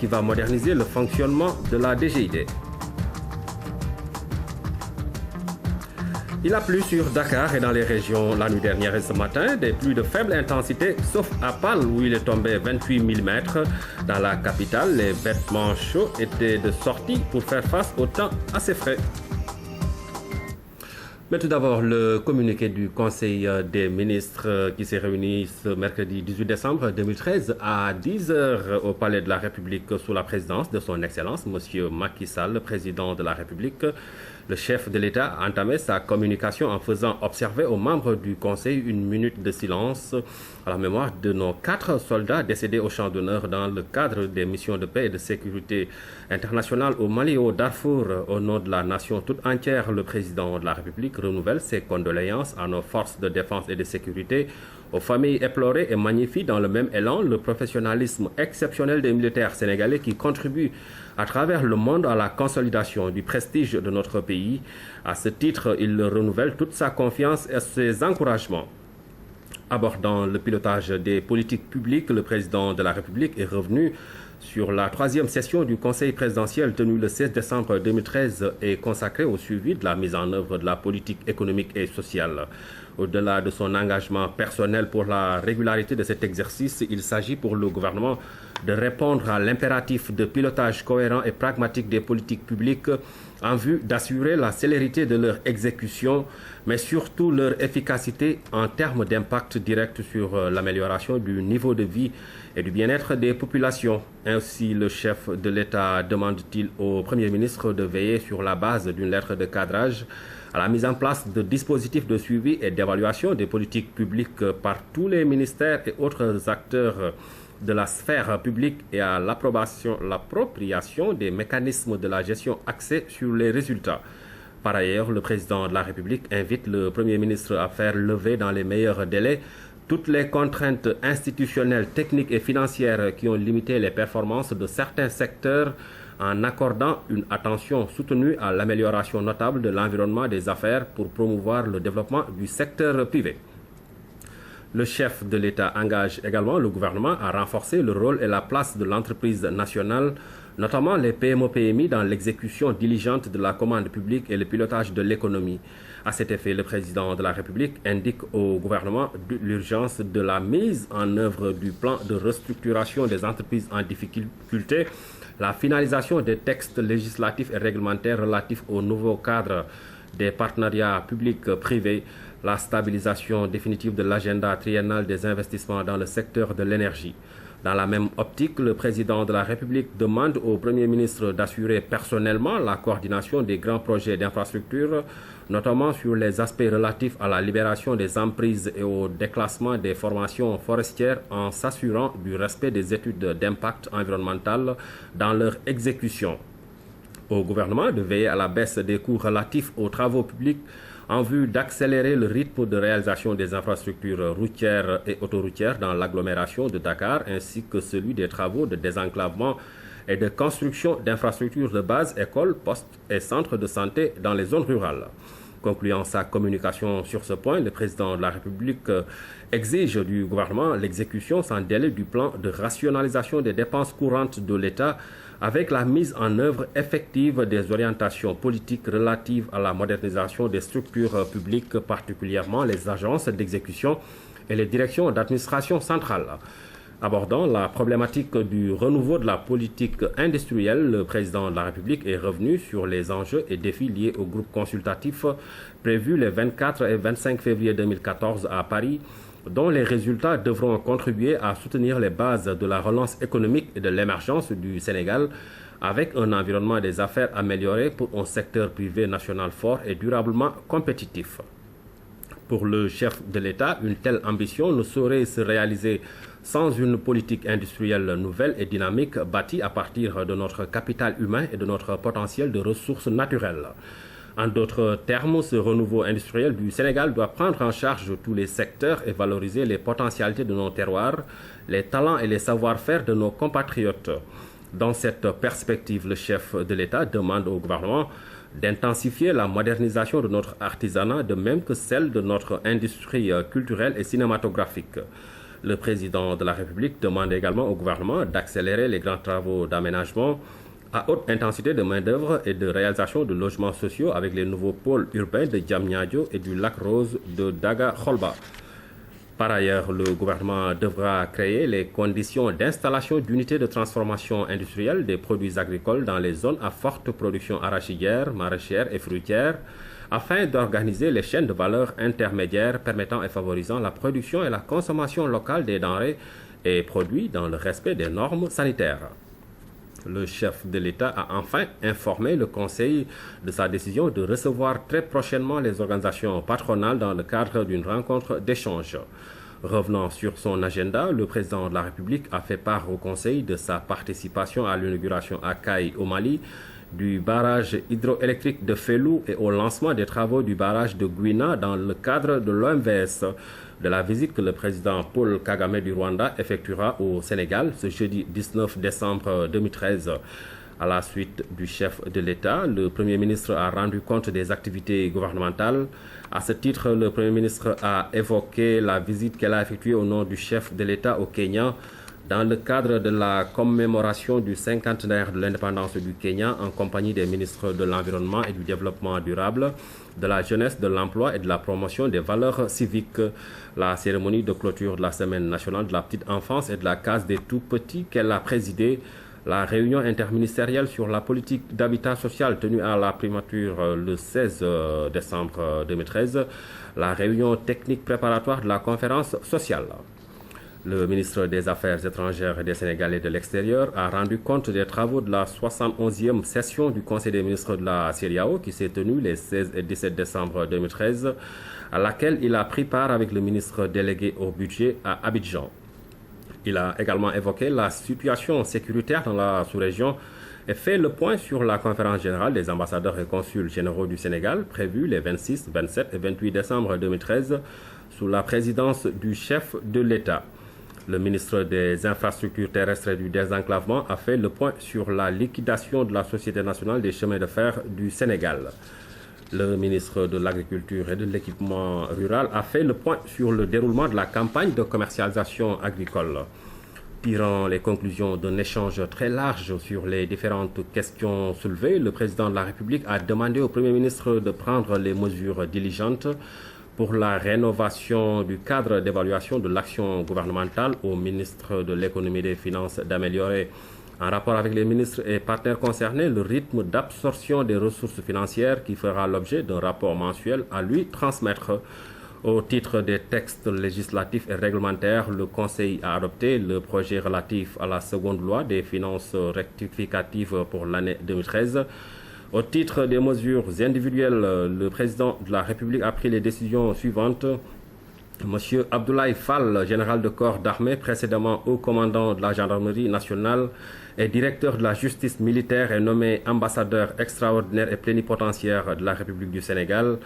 qui va moderniser le fonctionnement de la DGID. Il a plu sur Dakar et dans les régions la nuit dernière et ce matin, des pluies de faible intensité, sauf à Pal où il est tombé 28 mm. Dans la capitale, les vêtements chauds étaient de sortie pour faire face au temps assez frais. Mais tout d'abord, le communiqué du Conseil des ministres qui s'est réuni ce mercredi 18 décembre 2013 à 10h au Palais de la République sous la présidence de son Excellence, M. Macky Sall, le président de la République. Le chef de l'État a entamé sa communication en faisant observer aux membres du Conseil une minute de silence à la mémoire de nos 4 soldats décédés au champ d'honneur dans le cadre des missions de paix et de sécurité internationale au Mali et au Darfour. Au nom de la nation toute entière, le président de la République renouvelle ses condoléances à nos forces de défense et de sécurité, aux familles éplorées et magnifie dans le même élan le professionnalisme exceptionnel des militaires sénégalais qui contribuent à travers le monde à la consolidation du prestige de notre pays. À ce titre, il renouvelle toute sa confiance et ses encouragements. Abordant le pilotage des politiques publiques, le président de la République est revenu sur la 3e session du Conseil présidentiel tenue le 16 décembre 2013 et consacrée au suivi de la mise en œuvre de la politique économique et sociale. Au-delà de son engagement personnel pour la régularité de cet exercice, il s'agit pour le gouvernement de répondre à l'impératif de pilotage cohérent et pragmatique des politiques publiques en vue d'assurer la célérité de leur exécution, mais surtout leur efficacité en termes d'impact direct sur l'amélioration du niveau de vie et du bien-être des populations. Ainsi, le chef de l'État demande-t-il au Premier ministre de veiller sur la base d'une lettre de cadrage à la mise en place de dispositifs de suivi et d'évaluation des politiques publiques par tous les ministères et autres acteurs de la sphère publique et à l'appropriation des mécanismes de la gestion axés sur les résultats. Par ailleurs, le président de la République invite le Premier ministre à faire lever dans les meilleurs délais toutes les contraintes institutionnelles, techniques et financières qui ont limité les performances de certains secteurs en accordant une attention soutenue à l'amélioration notable de l'environnement des affaires pour promouvoir le développement du secteur privé. Le chef de l'État engage également le gouvernement à renforcer le rôle et la place de l'entreprise nationale, notamment les PME-PMI dans l'exécution diligente de la commande publique et le pilotage de l'économie. À cet effet, le président de la République indique au gouvernement l'urgence de la mise en œuvre du plan de restructuration des entreprises en difficulté, la finalisation des textes législatifs et réglementaires relatifs au nouveau cadre des partenariats publics-privés, la stabilisation définitive de l'agenda triennal des investissements dans le secteur de l'énergie. Dans la même optique, le président de la République demande au Premier ministre d'assurer personnellement la coordination des grands projets d'infrastructure, notamment sur les aspects relatifs à la libération des emprises et au déclassement des formations forestières en s'assurant du respect des études d'impact environnemental dans leur exécution. Au gouvernement de veiller à la baisse des coûts relatifs aux travaux publics en vue d'accélérer le rythme de réalisation des infrastructures routières et autoroutières dans l'agglomération de Dakar, ainsi que celui des travaux de désenclavement et de construction d'infrastructures de base, écoles, postes et centres de santé dans les zones rurales. Concluant sa communication sur ce point, le président de la République exige du gouvernement l'exécution sans délai du plan de rationalisation des dépenses courantes de l'État avec la mise en œuvre effective des orientations politiques relatives à la modernisation des structures publiques, particulièrement les agences d'exécution et les directions d'administration centrale. Abordant la problématique du renouveau de la politique industrielle, le président de la République est revenu sur les enjeux et défis liés au groupe consultatif prévu les 24 et 25 février 2014 à Paris, dont les résultats devront contribuer à soutenir les bases de la relance économique et de l'émergence du Sénégal avec un environnement des affaires amélioré pour un secteur privé national fort et durablement compétitif. Pour le chef de l'État, une telle ambition ne saurait se réaliser sans une politique industrielle nouvelle et dynamique bâtie à partir de notre capital humain et de notre potentiel de ressources naturelles. En d'autres termes, ce renouveau industriel du Sénégal doit prendre en charge tous les secteurs et valoriser les potentialités de nos terroirs, les talents et les savoir-faire de nos compatriotes. Dans cette perspective, le chef de l'État demande au gouvernement d'intensifier la modernisation de notre artisanat, de même que celle de notre industrie culturelle et cinématographique. Le président de la République demande également au gouvernement d'accélérer les grands travaux d'aménagement à haute intensité de main-d'œuvre et de réalisation de logements sociaux avec les nouveaux pôles urbains de Diamniadio et du lac Rose de Daga-Kholba. Par ailleurs, le gouvernement devra créer les conditions d'installation d'unités de transformation industrielle des produits agricoles dans les zones à forte production arachidière, maraîchère et fruitière, afin d'organiser les chaînes de valeur intermédiaires permettant et favorisant la production et la consommation locale des denrées et produits dans le respect des normes sanitaires. Le chef de l'État a enfin informé le Conseil de sa décision de recevoir très prochainement les organisations patronales dans le cadre d'une rencontre d'échange. Revenant sur son agenda, le président de la République a fait part au Conseil de sa participation à l'inauguration à Kaï au Mali du barrage hydroélectrique de Fellou et au lancement des travaux du barrage de Guina dans le cadre de l'OMVS, de la visite que le président Paul Kagame du Rwanda effectuera au Sénégal ce jeudi 19 décembre 2013. À la suite du chef de l'État, le Premier ministre a rendu compte des activités gouvernementales. À ce titre, le Premier ministre a évoqué la visite qu'elle a effectuée au nom du chef de l'État au Kenya dans le cadre de la commémoration du cinquantenaire de l'indépendance du Kenya en compagnie des ministres de l'Environnement et du Développement durable, de la jeunesse, de l'emploi et de la promotion des valeurs civiques. La cérémonie de clôture de la Semaine nationale de la petite enfance et de la case des tout-petits qu'elle a présidée, la réunion interministérielle sur la politique d'habitat social tenue à la primature le 16 décembre 2013, la réunion technique préparatoire de la conférence sociale. Le ministre des Affaires étrangères et des Sénégalais de l'extérieur a rendu compte des travaux de la 71e session du Conseil des ministres de la CEDEAO qui s'est tenue les 16 et 17 décembre 2013, à laquelle il a pris part avec le ministre délégué au budget à Abidjan. Il a également évoqué la situation sécuritaire dans la sous-région et fait le point sur la conférence générale des ambassadeurs et consuls généraux du Sénégal prévue les 26, 27 et 28 décembre 2013 sous la présidence du chef de l'État. Le ministre des Infrastructures terrestres et du désenclavement a fait le point sur la liquidation de la Société nationale des chemins de fer du Sénégal. Le ministre de l'Agriculture et de l'Équipement rural a fait le point sur le déroulement de la campagne de commercialisation agricole. Tirant les conclusions d'un échange très large sur les différentes questions soulevées, le président de la République a demandé au Premier ministre de prendre les mesures diligentes pour la rénovation du cadre d'évaluation de l'action gouvernementale, au ministre de l'Économie et des Finances d'améliorer, en rapport avec les ministres et partenaires concernés, le rythme d'absorption des ressources financières qui fera l'objet d'un rapport mensuel à lui transmettre. Au titre des textes législatifs et réglementaires, le Conseil a adopté le projet relatif à la seconde loi des finances rectificatives pour l'année 2013. Au titre des mesures individuelles, le président de la République a pris les décisions suivantes. Monsieur Abdoulaye Fall, général de corps d'armée, précédemment haut commandant de la gendarmerie nationale et directeur de la justice militaire, est nommé ambassadeur extraordinaire et plénipotentiaire de la République du Sénégal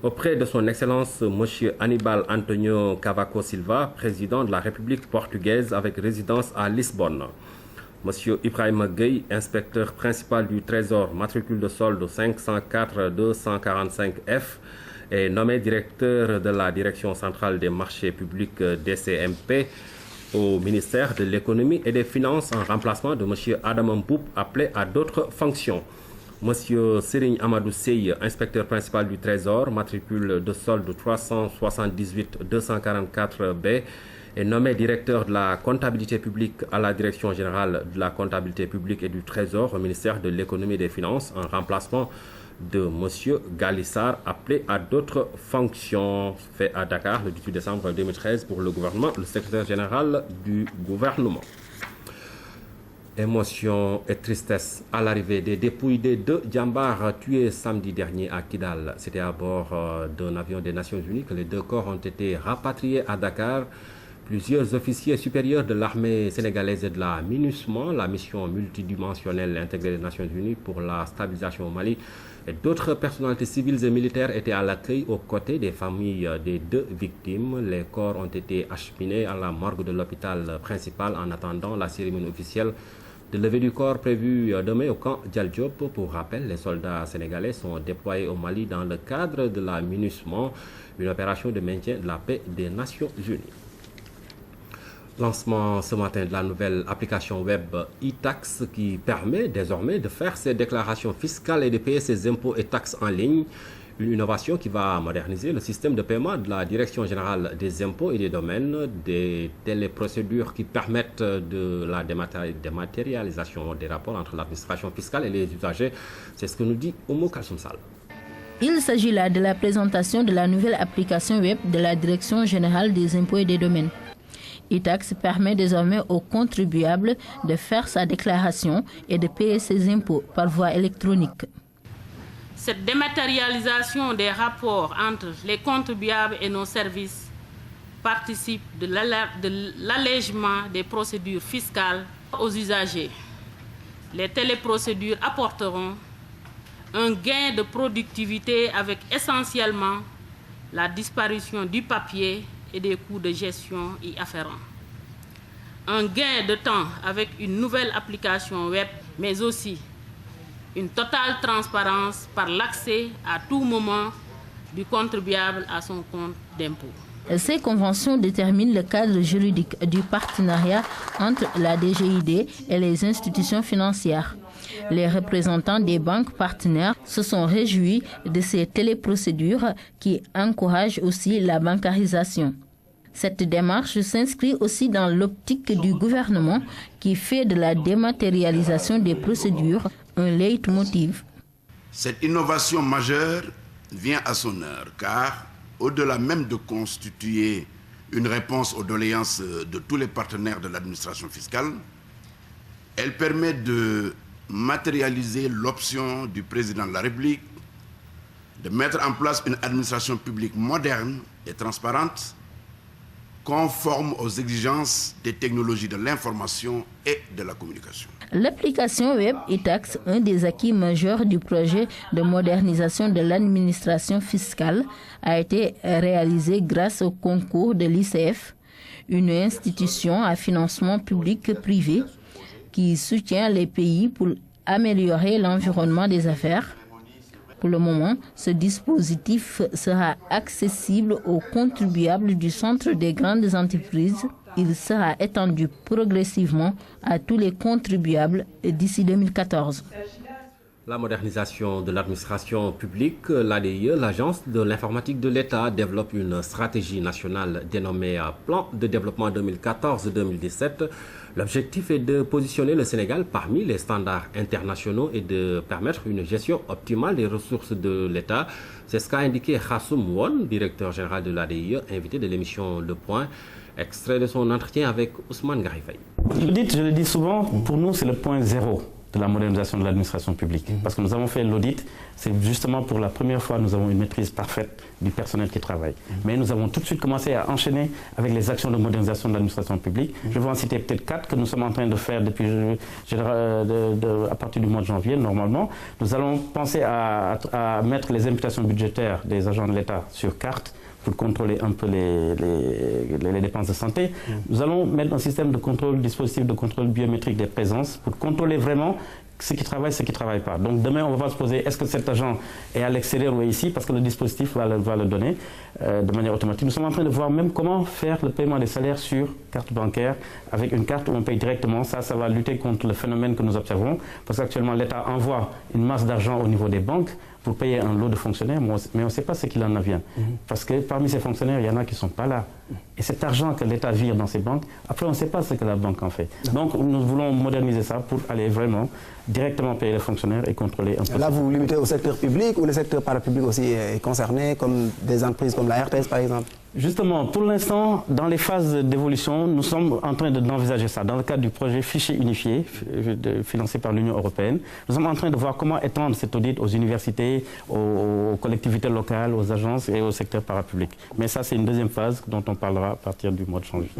auprès de son Excellence Monsieur Aníbal Antonio Cavaco Silva, président de la République portugaise avec résidence à Lisbonne. Monsieur Ibrahima Gueye, inspecteur principal du Trésor, matricule de solde 504-245F, est nommé directeur de la Direction centrale des marchés publics DCMP au ministère de l'Économie et des Finances en remplacement de monsieur Adam Mboup, appelé à d'autres fonctions. Monsieur Serigne Amadou Seye, inspecteur principal du Trésor, matricule de solde 378-244B, est nommé directeur de la comptabilité publique à la Direction générale de la comptabilité publique et du Trésor au ministère de l'Économie et des Finances en remplacement de M. Galissar, appelé à d'autres fonctions. Fait à Dakar le 18 décembre 2013 pour le gouvernement, le secrétaire général du gouvernement. Émotion et tristesse à l'arrivée des dépouilles des deux djambars tués samedi dernier à Kidal. C'était à bord d'un avion des Nations Unies que les deux corps ont été rapatriés à Dakar. Plusieurs officiers supérieurs de l'armée sénégalaise et de la MINUSMA, la mission multidimensionnelle intégrée des Nations Unies pour la stabilisation au Mali, et d'autres personnalités civiles et militaires étaient à l'accueil aux côtés des familles des deux victimes. Les corps ont été acheminés à la morgue de l'hôpital principal en attendant la cérémonie officielle de levée du corps prévue demain au camp Dial Diop. Pour rappel, les soldats sénégalais sont déployés au Mali dans le cadre de la MINUSMA, une opération de maintien de la paix des Nations Unies. Lancement ce matin de la nouvelle application web e-tax qui permet désormais de faire ses déclarations fiscales et de payer ses impôts et taxes en ligne. Une innovation qui va moderniser le système de paiement de la Direction générale des impôts et des domaines, des téléprocédures qui permettent de la dématérialisation des rapports entre l'administration fiscale et les usagers. C'est ce que nous dit Oumou Kalsoum Sall. Il s'agit là de la présentation de la nouvelle application web de la Direction générale des impôts et des domaines. e-tax permet désormais aux contribuables de faire sa déclaration et de payer ses impôts par voie électronique. Cette dématérialisation des rapports entre les contribuables et nos services participe de l'allègement des procédures fiscales aux usagers. Les téléprocédures apporteront un gain de productivité avec essentiellement la disparition du papier et des coûts de gestion y afférents. Un gain de temps avec une nouvelle application web, mais aussi une totale transparence par l'accès à tout moment du contribuable à son compte d'impôt. Ces conventions déterminent le cadre juridique du partenariat entre la DGID et les institutions financières. Les représentants des banques partenaires se sont réjouis de ces téléprocédures qui encouragent aussi la bancarisation. Cette démarche s'inscrit aussi dans l'optique du gouvernement qui fait de la dématérialisation des procédures un leitmotiv. Cette innovation majeure vient à son heure car, au-delà même de constituer une réponse aux doléances de tous les partenaires de l'administration fiscale, elle permet de matérialiser l'option du président de la République de mettre en place une administration publique moderne et transparente, conforme aux exigences des technologies de l'information et de la communication. L'application web e-tax, un des acquis majeurs du projet de modernisation de l'administration fiscale, a été réalisée grâce au concours de l'ICF, une institution à financement public-privé qui soutient les pays pour améliorer l'environnement des affaires. Pour le moment, ce dispositif sera accessible aux contribuables du centre des grandes entreprises. Il sera étendu progressivement à tous les contribuables d'ici 2014. La modernisation de l'administration publique, l'ADIE, l'Agence de l'informatique de l'État, développe une stratégie nationale dénommée Plan de développement 2014-2017. L'objectif est de positionner le Sénégal parmi les standards internationaux et de permettre une gestion optimale des ressources de l'État. C'est ce qu'a indiqué Khassoum Won, directeur général de l'ADIE, invité de l'émission Le Point, extrait de son entretien avec Ousmane Garifay. Je le dis souvent, pour nous c'est le point zéro de la modernisation de l'administration publique. Parce que nous avons fait l'audit, c'est justement pour la première fois nous avons une maîtrise parfaite du personnel qui travaille. Mais nous avons tout de suite commencé à enchaîner avec les actions de modernisation de l'administration publique. Je vais en citer peut-être 4 que nous sommes en train de faire depuis à partir du mois de janvier, normalement. Nous allons penser à mettre les imputations budgétaires des agents de l'État sur carte pour contrôler un peu les dépenses de santé. Nous allons mettre un système de contrôle, dispositif de contrôle biométrique des présences pour contrôler vraiment ceux qui travaillent, ceux qui ne travaillent pas. Donc demain, on va se poser, est-ce que cet agent est à l'extérieur ou ici, parce que le dispositif va le donner de manière automatique. Nous sommes en train de voir même comment faire le paiement des salaires sur carte bancaire, avec une carte où on paye directement. Ça va lutter contre le phénomène que nous observons, parce qu'actuellement, l'État envoie une masse d'argent au niveau des banques pour payer un lot de fonctionnaires, mais on ne sait pas ce qu'il en advient. Parce que parmi ces fonctionnaires, il y en a qui ne sont pas là. Et cet argent que l'État vire dans ces banques, après on ne sait pas ce que la banque en fait. Donc nous voulons moderniser ça pour aller vraiment directement payer les fonctionnaires et contrôler un peu. Là vous vous limitez au secteur public ou le secteur parapublic aussi est concerné, comme des entreprises comme la RTS par exemple? Justement, pour l'instant, dans les phases d'évolution, nous sommes en train d'envisager ça. Dans le cadre du projet Fichier Unifié, financé par l'Union européenne, nous sommes en train de voir comment étendre cet audit aux universités, aux collectivités locales, aux agences et au secteur parapublic. Mais ça, c'est une deuxième phase dont on parlera à partir du mois de janvier.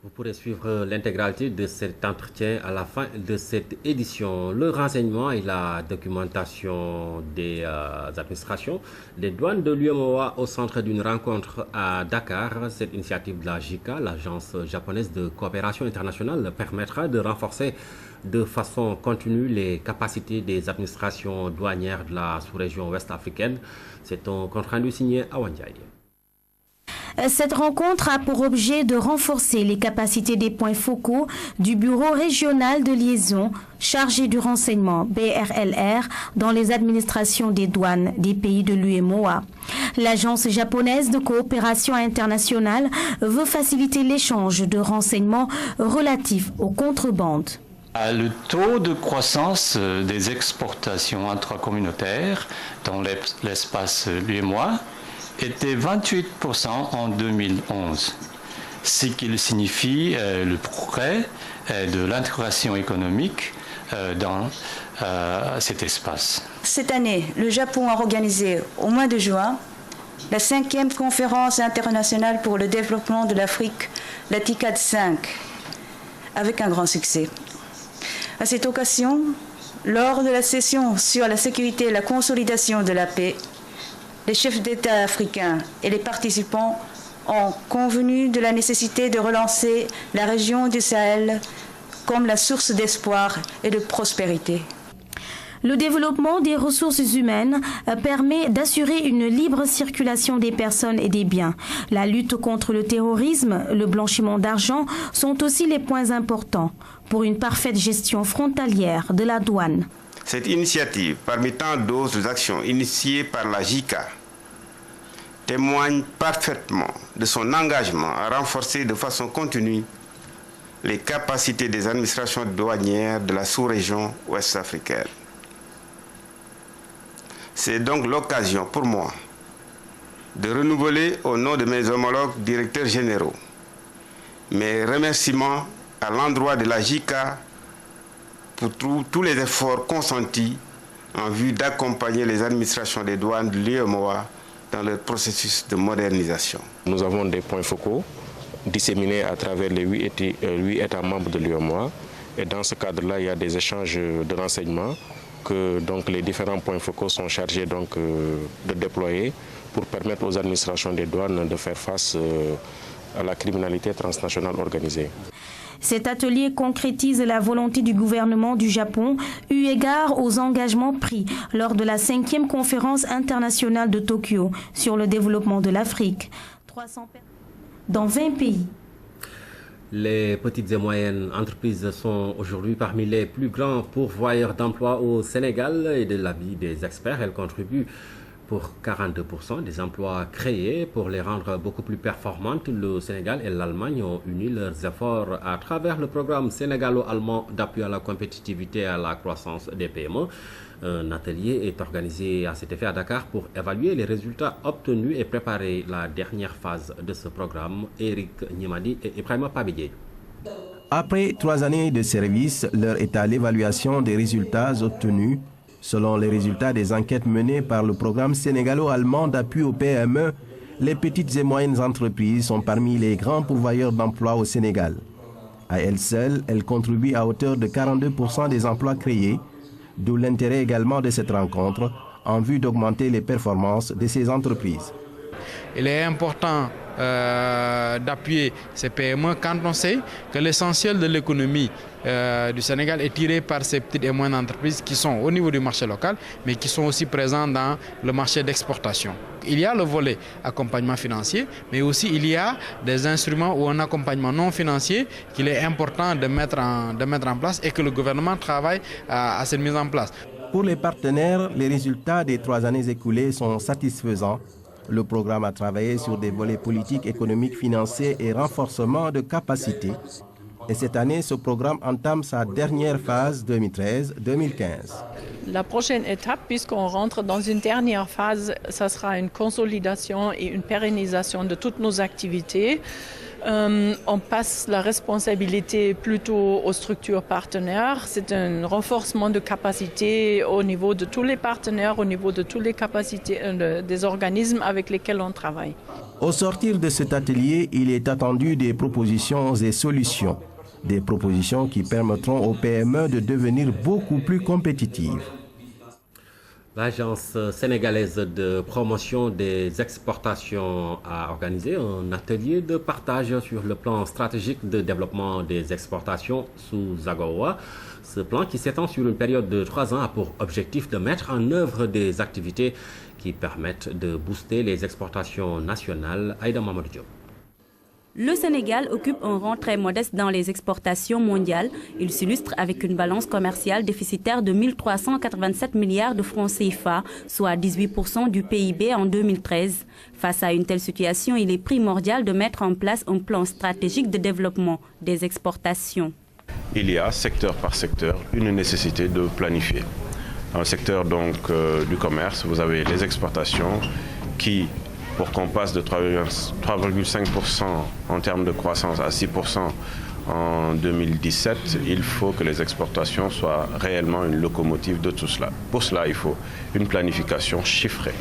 Vous pourrez suivre l'intégralité de cet entretien à la fin de cette édition. Le renseignement et la documentation des administrations, des douanes de l'UEMOA au centre d'une rencontre à Dakar. Cette initiative de la JICA, l'agence japonaise de coopération internationale, permettra de renforcer de façon continue les capacités des administrations douanières de la sous-région ouest africaine. C'est un compte rendu signé à Wandiaï. Cette rencontre a pour objet de renforcer les capacités des points focaux du Bureau régional de liaison chargé du renseignement BRLR dans les administrations des douanes des pays de l'UEMOA. L'Agence japonaise de coopération internationale veut faciliter l'échange de renseignements relatifs aux contrebandes. Le taux de croissance des exportations intracommunautaires dans l'espace l'UEMOA était 28% en 2011, ce qui signifie le progrès de l'intégration économique dans cet espace. Cette année, le Japon a organisé au mois de juin la 5e conférence internationale pour le développement de l'Afrique, la TICAD 5, avec un grand succès. À cette occasion, lors de la session sur la sécurité et la consolidation de la paix, les chefs d'État africains et les participants ont convenu de la nécessité de relancer la région du Sahel comme la source d'espoir et de prospérité. Le développement des ressources humaines permet d'assurer une libre circulation des personnes et des biens. La lutte contre le terrorisme, le blanchiment d'argent sont aussi les points importants pour une parfaite gestion frontalière de la douane. Cette initiative, parmi tant d'autres actions initiées par la JICA, témoigne parfaitement de son engagement à renforcer de façon continue les capacités des administrations douanières de la sous-région ouest-africaine. C'est donc l'occasion pour moi de renouveler au nom de mes homologues directeurs généraux mes remerciements à l'endroit de la JICA pour tous les efforts consentis en vue d'accompagner les administrations des douanes de l'UEMOA dans leur processus de modernisation. Nous avons des points focaux disséminés à travers les 8 États membres de l'UEMOA. Et dans ce cadre-là, il y a des échanges de renseignements que donc, les différents points focaux sont chargés donc, de déployer pour permettre aux administrations des douanes de faire face à la criminalité transnationale organisée. Cet atelier concrétise la volonté du gouvernement du Japon, eu égard aux engagements pris lors de la 5e conférence internationale de Tokyo sur le développement de l'Afrique. 300 dans 20 pays. Les petites et moyennes entreprises sont aujourd'hui parmi les plus grands pourvoyeurs d'emplois au Sénégal et de l'avis des experts, elles contribuent pour 42% des emplois créés. Pour les rendre beaucoup plus performantes, le Sénégal et l'Allemagne ont uni leurs efforts à travers le programme sénégalo-allemand d'appui à la compétitivité et à la croissance des PME. Un atelier est organisé à cet effet à Dakar pour évaluer les résultats obtenus et préparer la dernière phase de ce programme. Eric Niemadi et Ibrahima Pabidje. Après 3 années de service, l'heure est à l'évaluation des résultats obtenus. Selon les résultats des enquêtes menées par le programme sénégalo-allemand d'appui aux PME, les petites et moyennes entreprises sont parmi les grands pourvoyeurs d'emplois au Sénégal. À elles seules, elles contribuent à hauteur de 42% des emplois créés, d'où l'intérêt également de cette rencontre en vue d'augmenter les performances de ces entreprises. Il est important d'appuyer ces PME quand on sait que l'essentiel de l'économie du Sénégal est tiré par ces petites et moyennes entreprises qui sont au niveau du marché local, mais qui sont aussi présentes dans le marché d'exportation. Il y a le volet accompagnement financier, mais aussi il y a des instruments ou un accompagnement non financier qu'il est important de mettre en place et que le gouvernement travaille à cette mise en place. Pour les partenaires, les résultats des 3 années écoulées sont satisfaisants. Le programme a travaillé sur des volets politiques, économiques, financiers et renforcement de capacités. Et cette année, ce programme entame sa dernière phase 2013-2015. La prochaine étape, puisqu'on rentre dans une dernière phase, ça sera une consolidation et une pérennisation de toutes nos activités. On passe la responsabilité plutôt aux structures partenaires. C'est un renforcement de capacité au niveau de tous les partenaires, au niveau de toutes les capacités des organismes avec lesquels on travaille. Au sortir de cet atelier, il est attendu des propositions et solutions. Des propositions qui permettront aux PME de devenir beaucoup plus compétitives. L'Agence sénégalaise de promotion des exportations a organisé un atelier de partage sur le plan stratégique de développement des exportations sous AGOA. Ce plan, qui s'étend sur une période de 3 ans, a pour objectif de mettre en œuvre des activités qui permettent de booster les exportations nationales. Aïda Mamadou Diop. Le Sénégal occupe un rang très modeste dans les exportations mondiales. Il s'illustre avec une balance commerciale déficitaire de 1 387 milliards de francs CFA, soit 18% du PIB en 2013. Face à une telle situation, il est primordial de mettre en place un plan stratégique de développement des exportations. Il y a, secteur par secteur, une nécessité de planifier. Dans le secteur donc, du commerce, vous avez les exportations qui, pour qu'on passe de 3,5% en termes de croissance à 6% en 2017, il faut que les exportations soient réellement une locomotive de tout cela. Pour cela, il faut une planification chiffrée.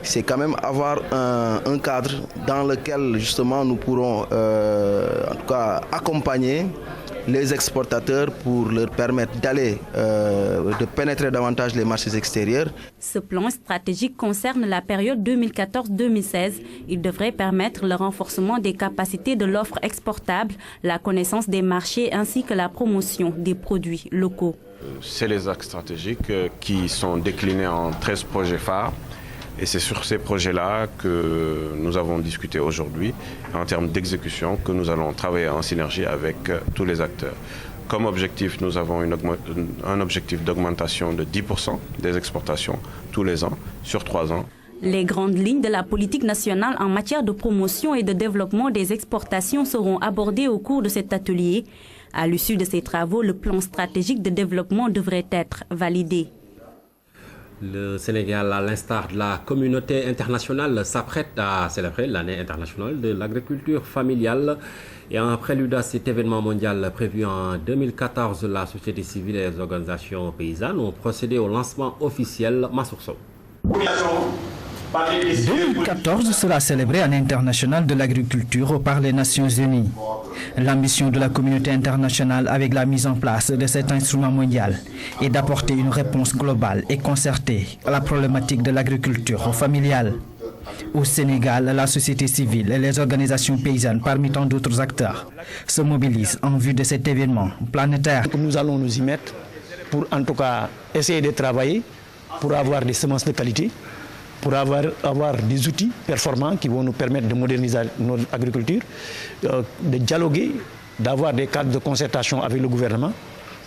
C'est quand même avoir un cadre dans lequel justement nous pourrons en tout cas accompagner les exportateurs pour leur permettre d'aller, de pénétrer davantage les marchés extérieurs. Ce plan stratégique concerne la période 2014-2016. Il devrait permettre le renforcement des capacités de l'offre exportable, la connaissance des marchés ainsi que la promotion des produits locaux. C'est les axes stratégiques qui sont déclinés en 13 projets phares. Et c'est sur ces projets-là que nous avons discuté aujourd'hui, en termes d'exécution, que nous allons travailler en synergie avec tous les acteurs. Comme objectif, nous avons un objectif d'augmentation de 10% des exportations tous les ans, sur 3 ans. Les grandes lignes de la politique nationale en matière de promotion et de développement des exportations seront abordées au cours de cet atelier. À l'issue de ces travaux, le plan stratégique de développement devrait être validé. Le Sénégal, à l'instar de la communauté internationale, s'apprête à célébrer l'année internationale de l'agriculture familiale. Et en prélude à cet événement mondial prévu en 2014, la société civile et les organisations paysannes ont procédé au lancement officiel Massourso. 2014 sera célébrée année internationale de l'agriculture par les Nations Unies. L'ambition de la communauté internationale avec la mise en place de cet instrument mondial est d'apporter une réponse globale et concertée à la problématique de l'agriculture familiale. Au Sénégal, la société civile et les organisations paysannes, parmi tant d'autres acteurs, se mobilisent en vue de cet événement planétaire. Nous allons nous y mettre pour en tout cas essayer de travailler pour avoir des semences de qualité, pour avoir des outils performants qui vont nous permettre de moderniser notre agriculture, de dialoguer, d'avoir des cadres de concertation avec le gouvernement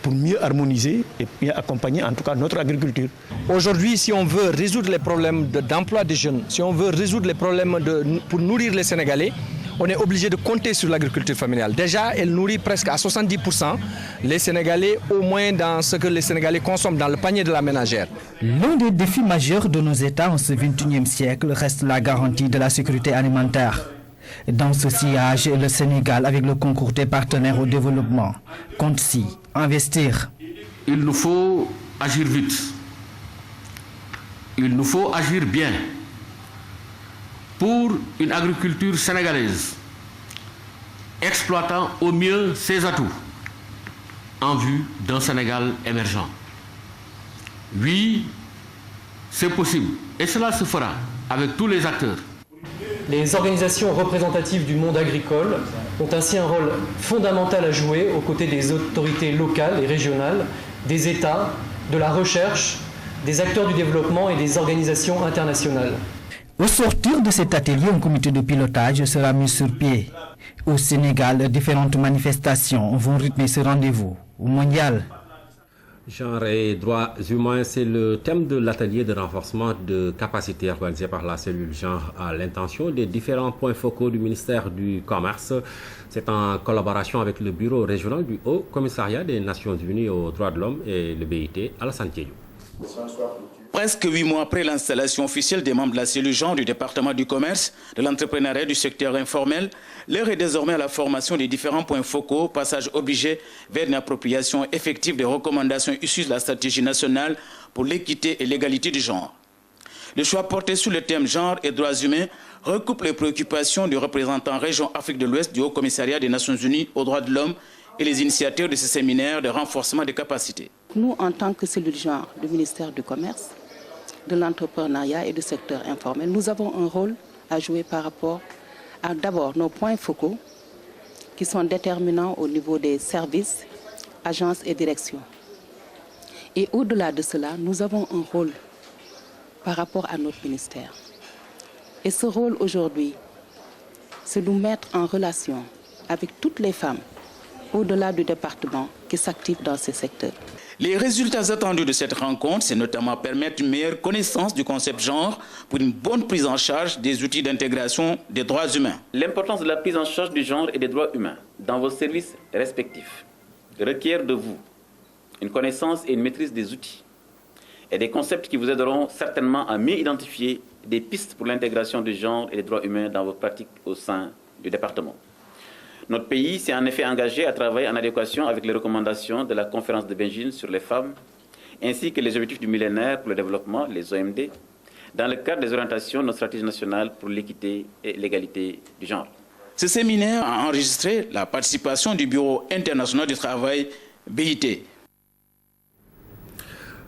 pour mieux harmoniser et mieux accompagner en tout cas notre agriculture. Aujourd'hui, si on veut résoudre les problèmes d'emploi des jeunes, si on veut résoudre les problèmes pour nourrir les Sénégalais, on est obligé de compter sur l'agriculture familiale. Déjà, elle nourrit presque à 70% les Sénégalais, au moins dans ce que les Sénégalais consomment dans le panier de la ménagère. L'un des défis majeurs de nos États en ce XXIe siècle reste la garantie de la sécurité alimentaire. Dans ce sillage, le Sénégal, avec le concours des partenaires au développement, compte s'y investir. Il nous faut agir vite. Il nous faut agir bien pour une agriculture sénégalaise exploitant au mieux ses atouts en vue d'un Sénégal émergent. Oui, c'est possible et cela se fera avec tous les acteurs. Les organisations représentatives du monde agricole ont ainsi un rôle fondamental à jouer aux côtés des autorités locales et régionales, des États, de la recherche, des acteurs du développement et des organisations internationales. Au sortir de cet atelier, un comité de pilotage sera mis sur pied. Au Sénégal, différentes manifestations vont rythmer ce rendez-vous mondial. Genre et droits humains, c'est le thème de l'atelier de renforcement de capacité organisé par la cellule genre à l'intention des différents points focaux du ministère du Commerce. C'est en collaboration avec le bureau régional du Haut Commissariat des Nations Unies aux droits de l'homme et le BIT Alassane Diédhiou. Presque 8 mois après l'installation officielle des membres de la cellule genre du département du commerce, de l'entrepreneuriat et du secteur informel, l'heure est désormais à la formation des différents points focaux, passage obligé vers une appropriation effective des recommandations issues de la stratégie nationale pour l'équité et l'égalité du genre. Le choix porté sur le thème genre et droits humains recoupe les préoccupations du représentant région Afrique de l'Ouest du Haut Commissariat des Nations Unies aux droits de l'homme et les initiateurs de ce séminaire de renforcement des capacités. Nous, en tant que cellule genre du ministère du Commerce, de l'entrepreneuriat et du secteur informel, nous avons un rôle à jouer par rapport à d'abord nos points focaux qui sont déterminants au niveau des services, agences et directions. Et au-delà de cela, nous avons un rôle par rapport à notre ministère. Et ce rôle aujourd'hui, c'est de nous mettre en relation avec toutes les femmes au-delà du département qui s'activent dans ces secteurs. Les résultats attendus de cette rencontre, c'est notamment permettre une meilleure connaissance du concept genre pour une bonne prise en charge des outils d'intégration des droits humains. L'importance de la prise en charge du genre et des droits humains dans vos services respectifs requiert de vous une connaissance et une maîtrise des outils et des concepts qui vous aideront certainement à mieux identifier des pistes pour l'intégration du genre et des droits humains dans vos pratiques au sein du département. Notre pays s'est en effet engagé à travailler en adéquation avec les recommandations de la conférence de Beijing sur les femmes, ainsi que les objectifs du millénaire pour le développement, les OMD, dans le cadre des orientations de notre stratégie nationale pour l'équité et l'égalité du genre. Ce séminaire a enregistré la participation du Bureau international du travail, BIT.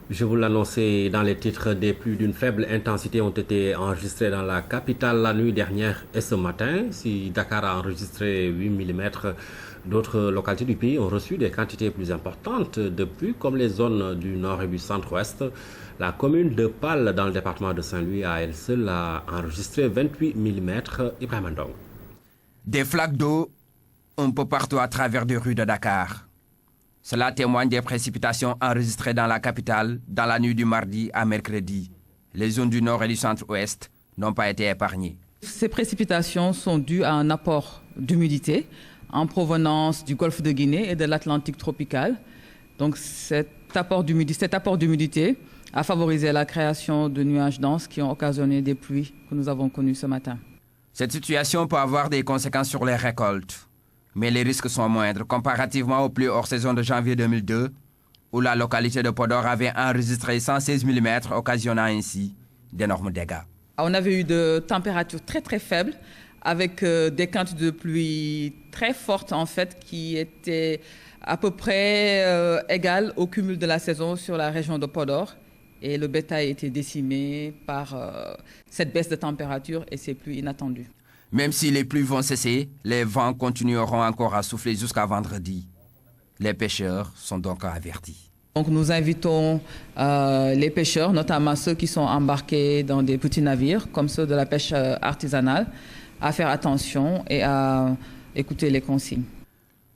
Je vous l'annonçais dans les titres, des pluies d'une faible intensité ont été enregistrées dans la capitale la nuit dernière et ce matin. Si Dakar a enregistré 8 mm, d'autres localités du pays ont reçu des quantités plus importantes de pluie, comme les zones du nord et du centre-ouest. La commune de Pal, dans le département de Saint-Louis, à elle seule, a enregistré 28 mm. Ibrahim Ndong. Des flaques d'eau un peu partout à travers les rues de Dakar. Cela témoigne des précipitations enregistrées dans la capitale dans la nuit du mardi à mercredi. Les zones du nord et du centre-ouest n'ont pas été épargnées. Ces précipitations sont dues à un apport d'humidité en provenance du golfe de Guinée et de l'Atlantique tropical. Donc cet apport d'humidité a favorisé la création de nuages denses qui ont occasionné des pluies que nous avons connues ce matin. Cette situation peut avoir des conséquences sur les récoltes. Mais les risques sont moindres comparativement aux pluies hors saison de janvier 2002, où la localité de Podor avait enregistré 116 mm, occasionnant ainsi d'énormes dégâts. On avait eu de températures très très faibles, avec des quantités de pluie très fortes en fait, qui étaient à peu près égales au cumul de la saison sur la région de Podor. Et le bétail était décimé par cette baisse de température et ces pluies inattendues. Même si les pluies vont cesser, les vents continueront encore à souffler jusqu'à vendredi. Les pêcheurs sont donc avertis. Donc nous invitons les pêcheurs, notamment ceux qui sont embarqués dans des petits navires, comme ceux de la pêche artisanale, à faire attention et à écouter les consignes.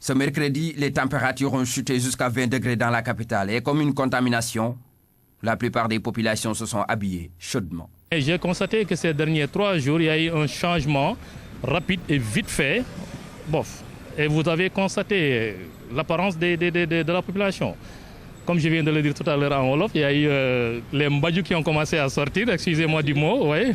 Ce mercredi, les températures ont chuté jusqu'à 20 degrés dans la capitale. Et comme une contamination, la plupart des populations se sont habillées chaudement. J'ai constaté que ces derniers 3 jours, il y a eu un changement rapide et vite fait. Bof. Et vous avez constaté l'apparence de la population. Comme je viens de le dire tout à l'heure en Wolof, il y a eu les mbadjous qui ont commencé à sortir, excusez-moi du mot. Ouais.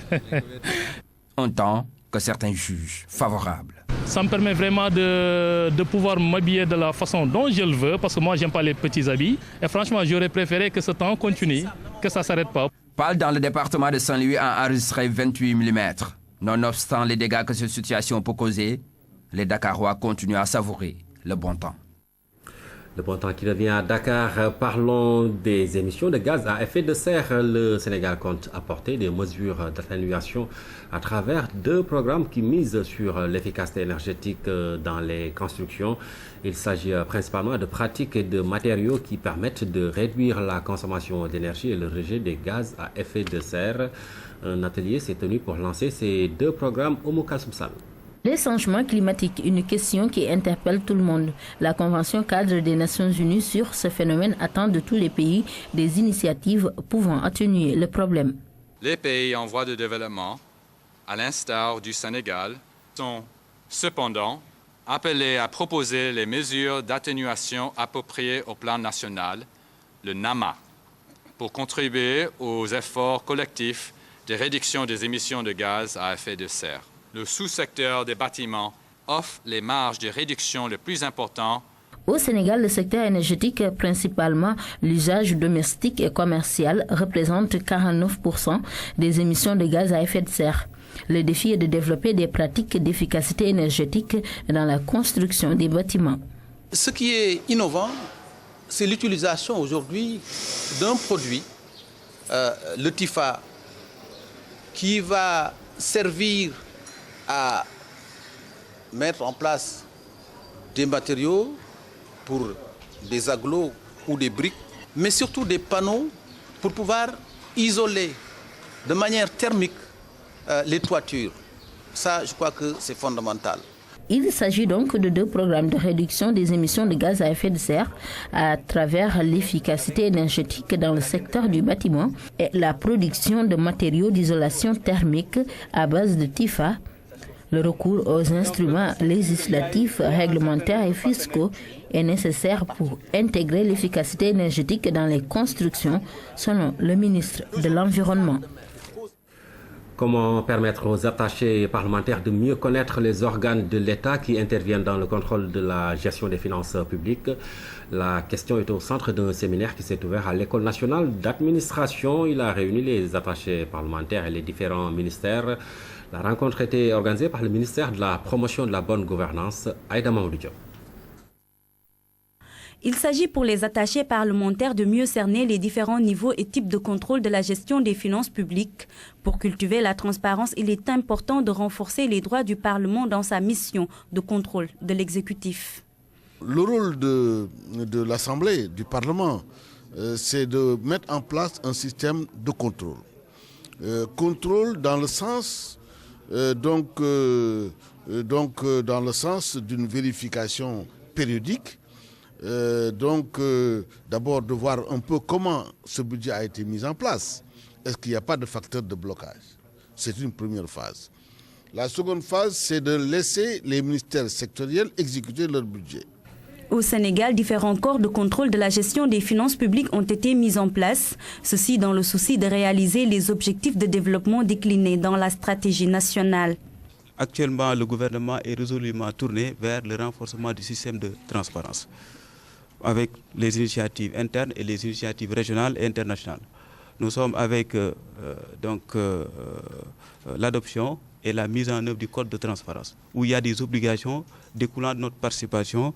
Un temps que certains jugent favorable. Ça me permet vraiment de pouvoir m'habiller de la façon dont je le veux, parce que moi, j'aime pas les petits habits. Et franchement, j'aurais préféré que ce temps continue, que ça ne s'arrête pas. Pal, dans le département de Saint-Louis, a enregistré 28 mm. Nonobstant les dégâts que cette situation peut causer, les Dakarois continuent à savourer le bon temps. Le bon temps qui revient à Dakar. Parlons des émissions de gaz à effet de serre. Le Sénégal compte apporter des mesures d'atténuation à travers 2 programmes qui misent sur l'efficacité énergétique dans les constructions. Il s'agit principalement de pratiques et de matériaux qui permettent de réduire la consommation d'énergie et le rejet des gaz à effet de serre. Un atelier s'est tenu pour lancer ces 2 programmes au Moukassoumsal. Les changements climatiques, une question qui interpelle tout le monde. La Convention cadre des Nations Unies sur ce phénomène attend de tous les pays des initiatives pouvant atténuer le problème. Les pays en voie de développement, à l'instar du Sénégal, sont cependant appelés à proposer les mesures d'atténuation appropriées au plan national, le NAMA, pour contribuer aux efforts collectifs de réduction des émissions de gaz à effet de serre. Le sous-secteur des bâtiments offre les marges de réduction les plus importantes. Au Sénégal, le secteur énergétique, principalement l'usage domestique et commercial, représente 49% des émissions de gaz à effet de serre. Le défi est de développer des pratiques d'efficacité énergétique dans la construction des bâtiments. Ce qui est innovant, c'est l'utilisation aujourd'hui d'un produit, le TIFA, qui va servir à mettre en place des matériaux pour des agglos ou des briques, mais surtout des panneaux pour pouvoir isoler de manière thermique les toitures. Ça, je crois que c'est fondamental. Il s'agit donc de 2 programmes de réduction des émissions de gaz à effet de serre à travers l'efficacité énergétique dans le secteur du bâtiment et la production de matériaux d'isolation thermique à base de TIFA. Le recours aux instruments législatifs, réglementaires et fiscaux est nécessaire pour intégrer l'efficacité énergétique dans les constructions, selon le ministre de l'Environnement. Comment permettre aux attachés parlementaires de mieux connaître les organes de l'État qui interviennent dans le contrôle de la gestion des finances publiques? La question est au centre d'un séminaire qui s'est ouvert à l'École nationale d'administration. Il a réuni les attachés parlementaires et les différents ministères. La rencontre a été organisée par le ministère de la Promotion de la Bonne Gouvernance, Aïda Mamadou Diop. Il s'agit pour les attachés parlementaires de mieux cerner les différents niveaux et types de contrôle de la gestion des finances publiques. Pour cultiver la transparence, il est important de renforcer les droits du Parlement dans sa mission de contrôle de l'exécutif. Le rôle de l'Assemblée, du Parlement, c'est de mettre en place un système de contrôle. Contrôle dans le sens, dans le sens d'une vérification périodique. D'abord de voir un peu comment ce budget a été mis en place. Est-ce qu'il n'y a pas de facteur de blocage? C'est une première phase. La seconde phase, c'est de laisser les ministères sectoriels exécuter leur budget. Au Sénégal, différents corps de contrôle de la gestion des finances publiques ont été mis en place, ceci dans le souci de réaliser les objectifs de développement déclinés dans la stratégie nationale. Actuellement, le gouvernement est résolument tourné vers le renforcement du système de transparence, avec les initiatives internes et les initiatives régionales et internationales. Nous sommes avec l'adoption et la mise en œuvre du code de transparence, où il y a des obligations découlant de notre participation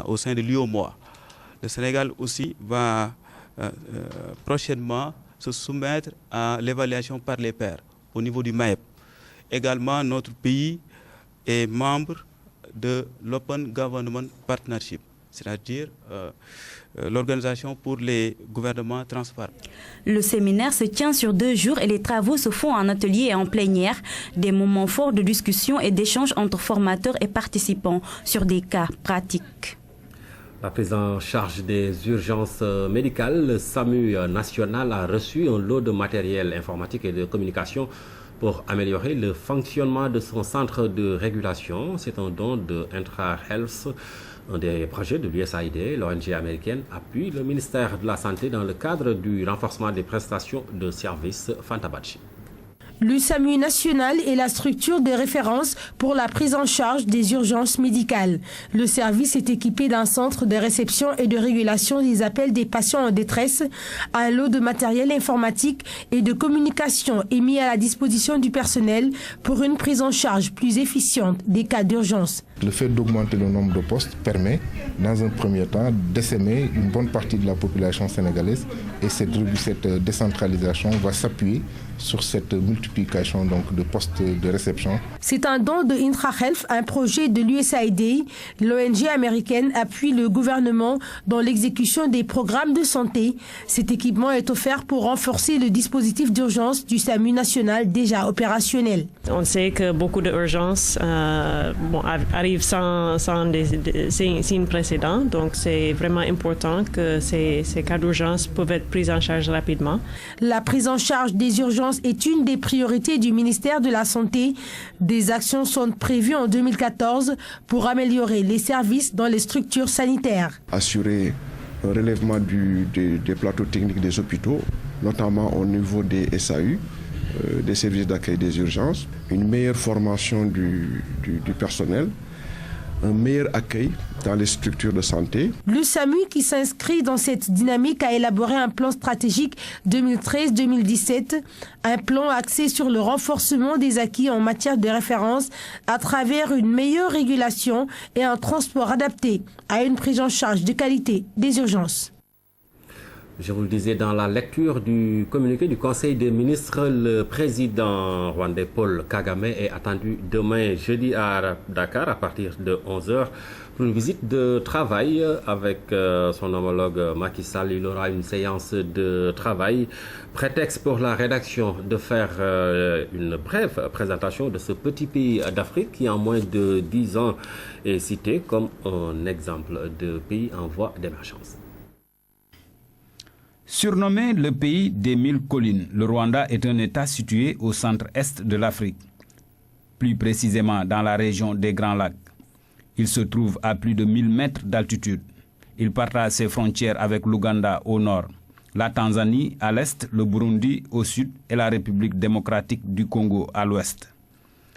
au sein de l'UOMOA. Le Sénégal aussi va prochainement se soumettre à l'évaluation par les pairs au niveau du MAEP. Également, notre pays est membre de l'Open Government Partnership, c'est-à-dire l'organisation pour les gouvernements transparents. Le séminaire se tient sur 2 jours et les travaux se font en atelier et en plénière, des moments forts de discussion et d'échange entre formateurs et participants sur des cas pratiques. La prise en charge des urgences médicales, le SAMU national a reçu un lot de matériel informatique et de communication pour améliorer le fonctionnement de son centre de régulation. C'est un don de IntraHealth, un des projets de l'USAID. L'ONG américaine appuie le ministère de la Santé dans le cadre du renforcement des prestations de services. Fantabachi. Le SAMU national est la structure de référence pour la prise en charge des urgences médicales. Le service est équipé d'un centre de réception et de régulation des appels des patients en détresse. Un lot de matériel informatique et de communication est mis à la disposition du personnel pour une prise en charge plus efficiente des cas d'urgence. Le fait d'augmenter le nombre de postes permet, dans un premier temps, d'essaimer une bonne partie de la population sénégalaise et cette décentralisation va s'appuyer sur cette multiplication de postes de réception. C'est un don de IntraHealth, un projet de l'USAID. L'ONG américaine appuie le gouvernement dans l'exécution des programmes de santé. Cet équipement est offert pour renforcer le dispositif d'urgence du SAMU national déjà opérationnel. On sait que beaucoup d'urgences arrivent sans signe précédent, donc c'est vraiment important que ces cas d'urgence peuvent être pris en charge rapidement. La prise en charge des urgences est une des priorités du ministère de la Santé. Des actions sont prévues en 2014 pour améliorer les services dans les structures sanitaires. Assurer un relèvement des plateaux techniques des hôpitaux, notamment au niveau des SAU, des services d'accueil des urgences, une meilleure formation du personnel, un meilleur accueil dans les structures de santé. Le SAMU, qui s'inscrit dans cette dynamique, a élaboré un plan stratégique 2013-2017, un plan axé sur le renforcement des acquis en matière de référence à travers une meilleure régulation et un transport adapté à une prise en charge de qualité des urgences. Je vous le disais dans la lecture du communiqué du Conseil des ministres, le président rwandais Paul Kagame est attendu demain jeudi à Dakar à partir de 11h pour une visite de travail avec son homologue Macky Sall. Il aura une séance de travail, prétexte pour la rédaction de faire une brève présentation de ce petit pays d'Afrique qui en moins de 10 ans est cité comme un exemple de pays en voie d'émergence. Surnommé le pays des 1000 collines, le Rwanda est un État situé au centre-est de l'Afrique, plus précisément dans la région des Grands Lacs. Il se trouve à plus de 1000 mètres d'altitude. Il partage ses frontières avec l'Ouganda au nord, la Tanzanie à l'est, le Burundi au sud et la République démocratique du Congo à l'ouest.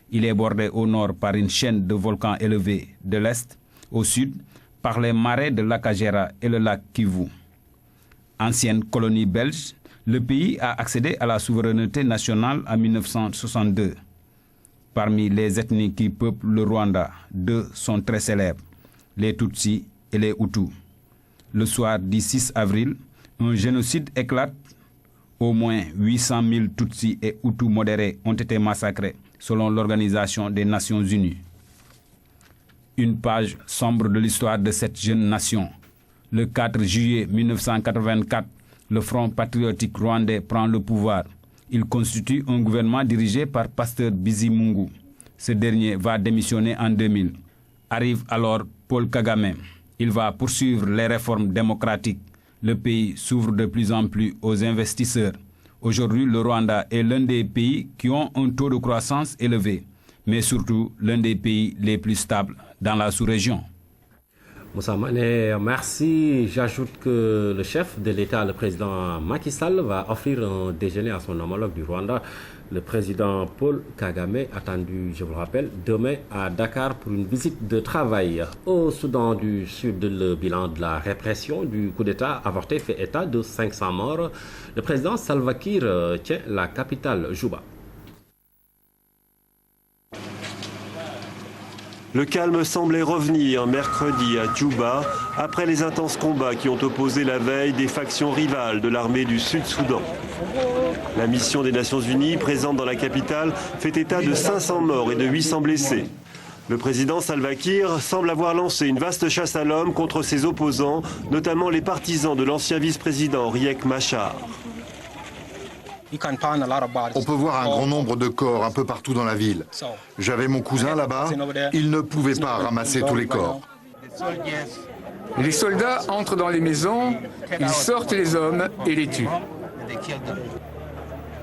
Il est bordé au nord par une chaîne de volcans élevés de l'est, au sud par les marais de l'Akagera et le lac Kivu. Ancienne colonie belge, le pays a accédé à la souveraineté nationale en 1962. Parmi les ethnies qui peuplent le Rwanda, deux sont très célèbres, les Tutsis et les Hutus. Le soir du 6 avril, un génocide éclate. Au moins 800 000 Tutsis et Hutus modérés ont été massacrés, selon l'Organisation des Nations Unies. Une page sombre de l'histoire de cette jeune nation. Le 4 juillet 1984, le Front patriotique rwandais prend le pouvoir. Il constitue un gouvernement dirigé par Pasteur Bizimungu. Ce dernier va démissionner en 2000. Arrive alors Paul Kagame. Il va poursuivre les réformes démocratiques. Le pays s'ouvre de plus en plus aux investisseurs. Aujourd'hui, le Rwanda est l'un des pays qui ont un taux de croissance élevé, mais surtout l'un des pays les plus stables dans la sous-région. Moussa Mané, merci. J'ajoute que le chef de l'État, le président Macky Sall, va offrir un déjeuner à son homologue du Rwanda, le président Paul Kagame, attendu, je vous le rappelle, demain à Dakar pour une visite de travail. Au Soudan du Sud, le bilan de la répression du coup d'État avorté fait état de 500 morts. Le président Salva Kiir tient la capitale, Juba. Le calme semblait revenir mercredi à Djouba, après les intenses combats qui ont opposé la veille des factions rivales de l'armée du Sud-Soudan. La mission des Nations Unies, présente dans la capitale, fait état de 500 morts et de 800 blessés. Le président Salva Kiir semble avoir lancé une vaste chasse à l'homme contre ses opposants, notamment les partisans de l'ancien vice-président Riek Machar. On peut voir un grand nombre de corps un peu partout dans la ville. J'avais mon cousin là-bas, il ne pouvait pas ramasser tous les corps. Les soldats entrent dans les maisons, ils sortent les hommes et les tuent.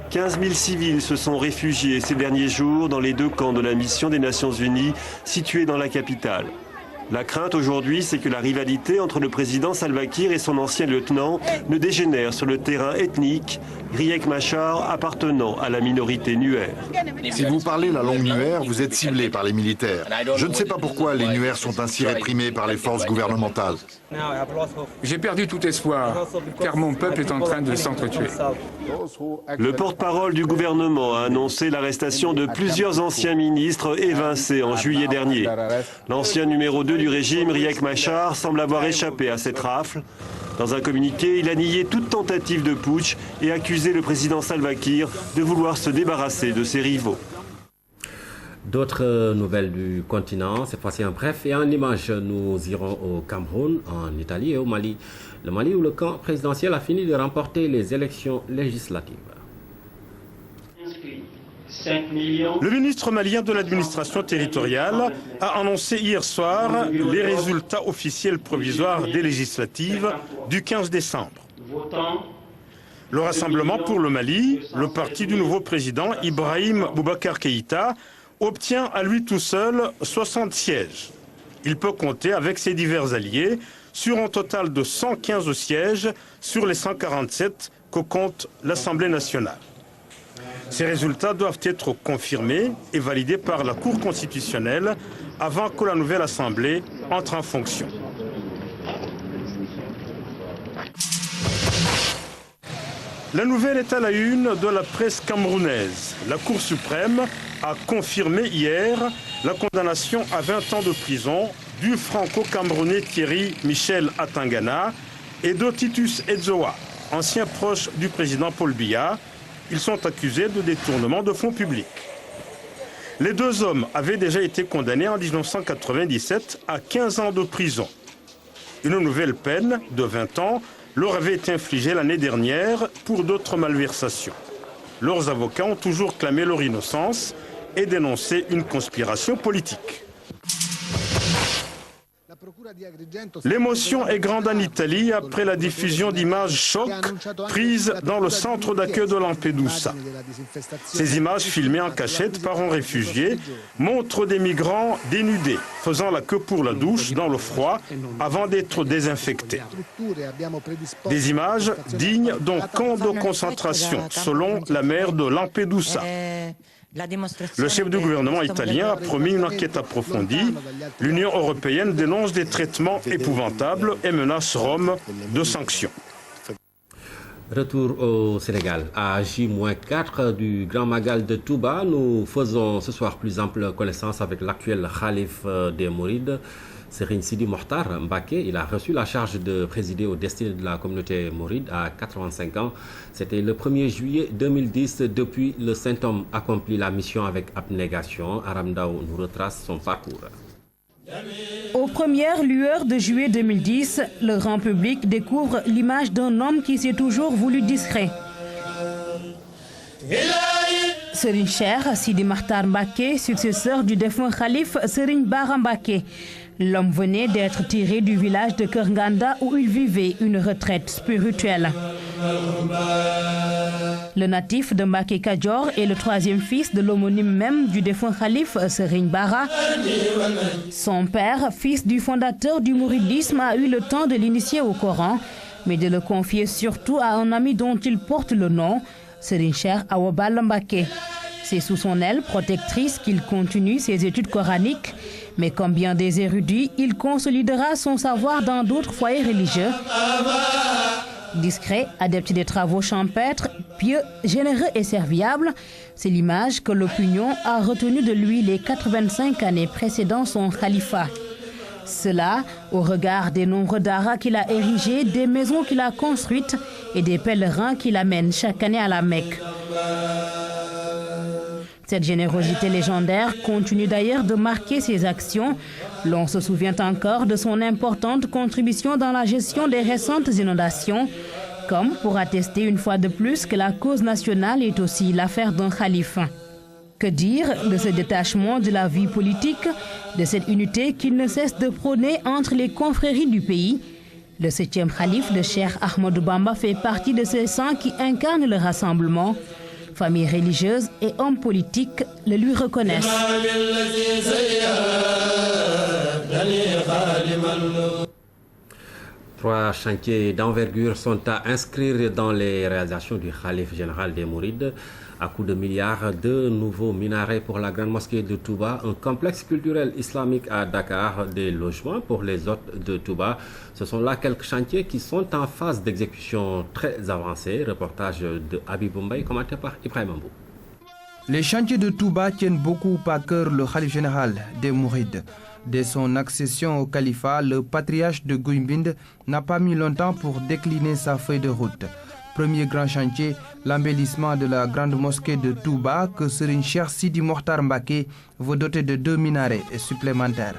15 000 civils se sont réfugiés ces derniers jours dans les deux camps de la mission des Nations Unies situés dans la capitale. La crainte aujourd'hui, c'est que la rivalité entre le président Salva Kiir et son ancien lieutenant ne dégénère sur le terrain ethnique, Riek Machar appartenant à la minorité Nuer. Si vous parlez la langue Nuer, vous êtes ciblé par les militaires. Je ne sais pas pourquoi les Nuer sont ainsi réprimés par les forces gouvernementales. J'ai perdu tout espoir, car mon peuple est en train de s'entretuer. Le porte-parole du gouvernement a annoncé l'arrestation de plusieurs anciens ministres évincés en juillet dernier. L'ancien numéro 2 du régime, Riek Machar, semble avoir échappé à cette rafle. Dans un communiqué, il a nié toute tentative de putsch et accusé le président Salva Kiir de vouloir se débarrasser de ses rivaux. D'autres nouvelles du continent, cette fois-ci en bref et en image, nous irons au Cameroun, en Italie et au Mali. Le Mali où le camp présidentiel a fini de remporter les élections législatives. Le ministre malien de l'administration territoriale a annoncé hier soir les résultats officiels provisoires des législatives du 15 décembre. Le Rassemblement pour le Mali, le parti du nouveau président Ibrahim Boubacar Keïta, obtient à lui tout seul 60 sièges. Il peut compter avec ses divers alliés sur un total de 115 sièges sur les 147 que compte l'Assemblée nationale. Ces résultats doivent être confirmés et validés par la Cour constitutionnelle avant que la nouvelle Assemblée entre en fonction. La nouvelle est à la une de la presse camerounaise. La Cour suprême a confirmé hier la condamnation à 20 ans de prison du franco-camerounais Thierry Michel Atangana et de Titus Edzoa. anciens proches du président Paul Biya. Ils sont accusés de détournement de fonds publics. Les deux hommes avaient déjà été condamnés en 1997 à 15 ans de prison. Une nouvelle peine de 20 ans leur avait été infligée l'année dernière pour d'autres malversations. Leurs avocats ont toujours clamé leur innocence et dénoncé une conspiration politique. L'émotion est grande en Italie après la diffusion d'images chocs prises dans le centre d'accueil de Lampedusa. Ces images filmées en cachette par un réfugié montrent des migrants dénudés, faisant la queue pour la douche dans le froid avant d'être désinfectés. Des images dignes d'un camp de concentration, selon la maire de Lampedusa. Le chef du gouvernement italien a promis une enquête approfondie. L'Union européenne dénonce des traitements épouvantables et menace Rome de sanctions. Retour au Sénégal. À J-4 du Grand Magal de Touba, nous faisons ce soir plus ample connaissance avec l'actuel khalife des Mourides, Serigne Sidi Mokhtar Mbacké. Il a reçu la charge de présider au destin de la communauté mouride à 85 ans. C'était le 1er juillet 2010. Depuis, le saint homme accomplit la mission avec abnégation. Aram Ndao nous retrace son parcours. Aux premières lueurs de juillet 2010, le grand public découvre l'image d'un homme qui s'est toujours voulu discret. Serigne Cheikh Sidi Mokhtar Mbacké, successeur du défunt khalife Serigne Bara Mbacké. L'homme venait d'être tiré du village de Keur Nganda où il vivait une retraite spirituelle. Le natif de Mbacké Kadior est le troisième fils de l'homonyme même du défunt khalife Serigne Bara. Son père, fils du fondateur du mouridisme, a eu le temps de l'initier au Coran, mais de le confier surtout à un ami dont il porte le nom, Serigne Cheikh Awa Balla Mbacké. C'est sous son aile protectrice qu'il continue ses études coraniques, mais comme bien des érudits, il consolidera son savoir dans d'autres foyers religieux. Discret, adepte des travaux champêtres, pieux, généreux et serviable, c'est l'image que l'opinion a retenue de lui les 85 années précédant son califat. Cela au regard des nombreux daras qu'il a érigés, des maisons qu'il a construites et des pèlerins qu'il amène chaque année à la Mecque. Cette générosité légendaire continue d'ailleurs de marquer ses actions. L'on se souvient encore de son importante contribution dans la gestion des récentes inondations, comme pour attester une fois de plus que la cause nationale est aussi l'affaire d'un khalife. Que dire de ce détachement de la vie politique, de cette unité qu'il ne cesse de prôner entre les confréries du pays? Le 7e khalife de Cheikh Ahmadou Bamba fait partie de ces saints qui incarnent le rassemblement. Familles religieuses et hommes politiques le lui reconnaissent. Trois chantiers d'envergure sont à inscrire dans les réalisations du khalife général des Mourides. À coups de milliards, 2 nouveaux minarets pour la grande mosquée de Touba, un complexe culturel islamique à Dakar, des logements pour les hôtes de Touba. Ce sont là quelques chantiers qui sont en phase d'exécution très avancée. Reportage de Habib Mbaye, commenté par Ibrahim Ambou. Les chantiers de Touba tiennent beaucoup à cœur le khalife général des Mourides. Dès son accession au califat, le patriarche de Gouimbinde n'a pas mis longtemps pour décliner sa feuille de route. Premier grand chantier, l'embellissement de la grande mosquée de Touba que Serigne Cheikh Sidi Mokhtar Mbacké veut doter de 2 minarets supplémentaires.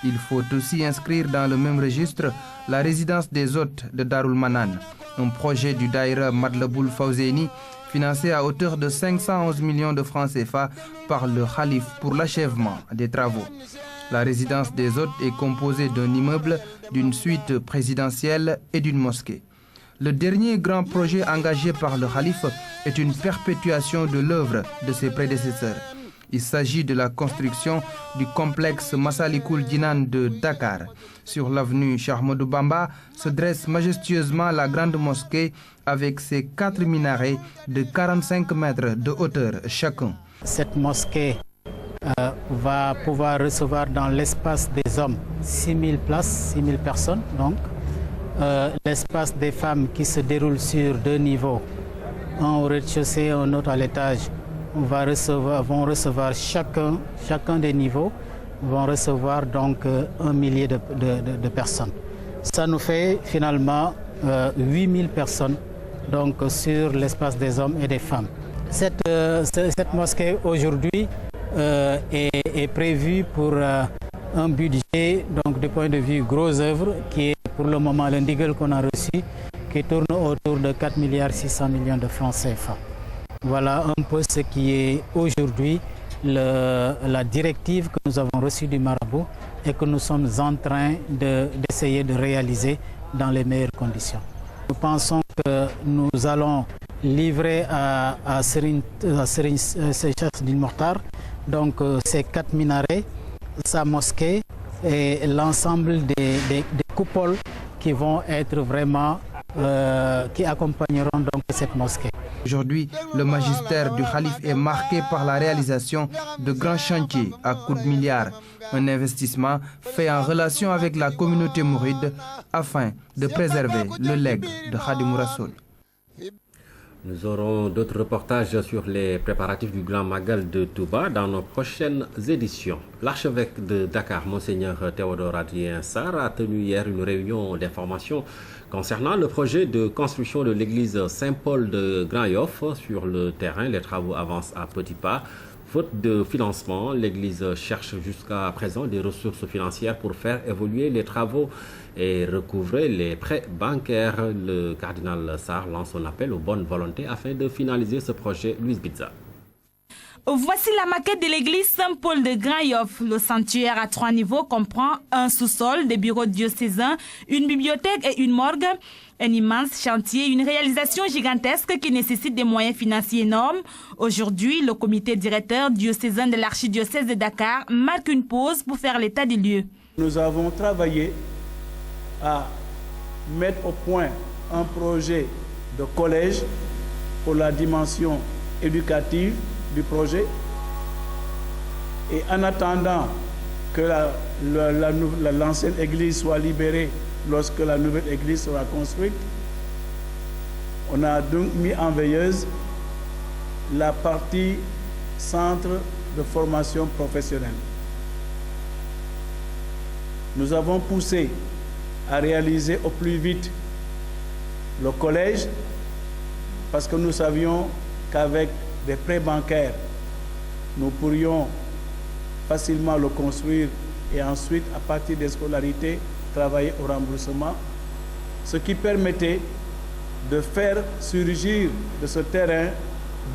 Il faut aussi inscrire dans le même registre la résidence des hôtes de Darul Manan, un projet du Daïra Madlaboul Fawzeni financé à hauteur de 511 millions de francs CFA par le khalife pour l'achèvement des travaux. La résidence des hôtes est composée d'un immeuble, d'une suite présidentielle et d'une mosquée. Le dernier grand projet engagé par le khalife est une perpétuation de l'œuvre de ses prédécesseurs. Il s'agit de la construction du complexe Massalikul Jinan de Dakar. Sur l'avenue Cheikh Ahmadou Bamba se dresse majestueusement la grande mosquée avec ses 4 minarets de 45 mètres de hauteur chacun. Cette mosquée va pouvoir recevoir dans l'espace des hommes 6000 places, 6000 personnes donc. L'espace des femmes qui se déroule sur 2 niveaux, un au rez-de-chaussée, un autre à l'étage, vont recevoir chacun des niveaux, vont recevoir donc 1 millier de personnes. Ça nous fait finalement 8000 personnes donc sur l'espace des hommes et des femmes. Cette mosquée aujourd'hui est prévue pour un budget, donc du point de vue gros œuvre, qui est pour le moment l'indigal qu'on a reçu, qui tourne autour de 4,6 milliards de francs CFA. Voilà un peu ce qui est aujourd'hui la directive que nous avons reçue du marabout et que nous sommes en train d'essayer de réaliser dans les meilleures conditions. Nous pensons que nous allons livrer à Serigne Cheikh Dine Mokhtar donc ces 4 minarets, sa mosquée et l'ensemble des coupoles qui vont être vraiment qui accompagneront donc cette mosquée. Aujourd'hui, le magistère du Khalif est marqué par la réalisation de grands chantiers à coups de milliards. Un investissement fait en relation avec la communauté mouride afin de préserver le legs de Khadimou Rassoul. Nous aurons d'autres reportages sur les préparatifs du Grand Magal de Touba dans nos prochaines éditions. L'archevêque de Dakar, Monseigneur Théodore Adrien Sarr, a tenu hier une réunion d'information concernant le projet de construction de l'église Saint-Paul de Grand-Yoff. Sur le terrain, les travaux avancent à petits pas. Faute de financement, l'église cherche jusqu'à présent des ressources financières pour faire évoluer les travaux et recouvrer les prêts bancaires. Le cardinal Sarr lance son appel aux bonnes volontés afin de finaliser ce projet. Louise Bizza. Voici la maquette de l'église Saint-Paul de Grand-Yoff. Le sanctuaire à 3 niveaux comprend un sous-sol, des bureaux diocésains, une bibliothèque et une morgue. Un immense chantier, une réalisation gigantesque qui nécessite des moyens financiers énormes. Aujourd'hui, le comité directeur diocésain de l'archidiocèse de Dakar marque une pause pour faire l'état des lieux. Nous avons travaillé à mettre au point un projet de collège pour la dimension éducative du projet. Et en attendant que l'ancienne église soit libérée, lorsque la nouvelle église sera construite, on a donc mis en veilleuse la partie centre de formation professionnelle. Nous avons poussé à réaliser au plus vite le collège parce que nous savions qu'avec des prêts bancaires, nous pourrions facilement le construire et ensuite, à partir des scolarités, travailler au remboursement, ce qui permettait de faire surgir de ce terrain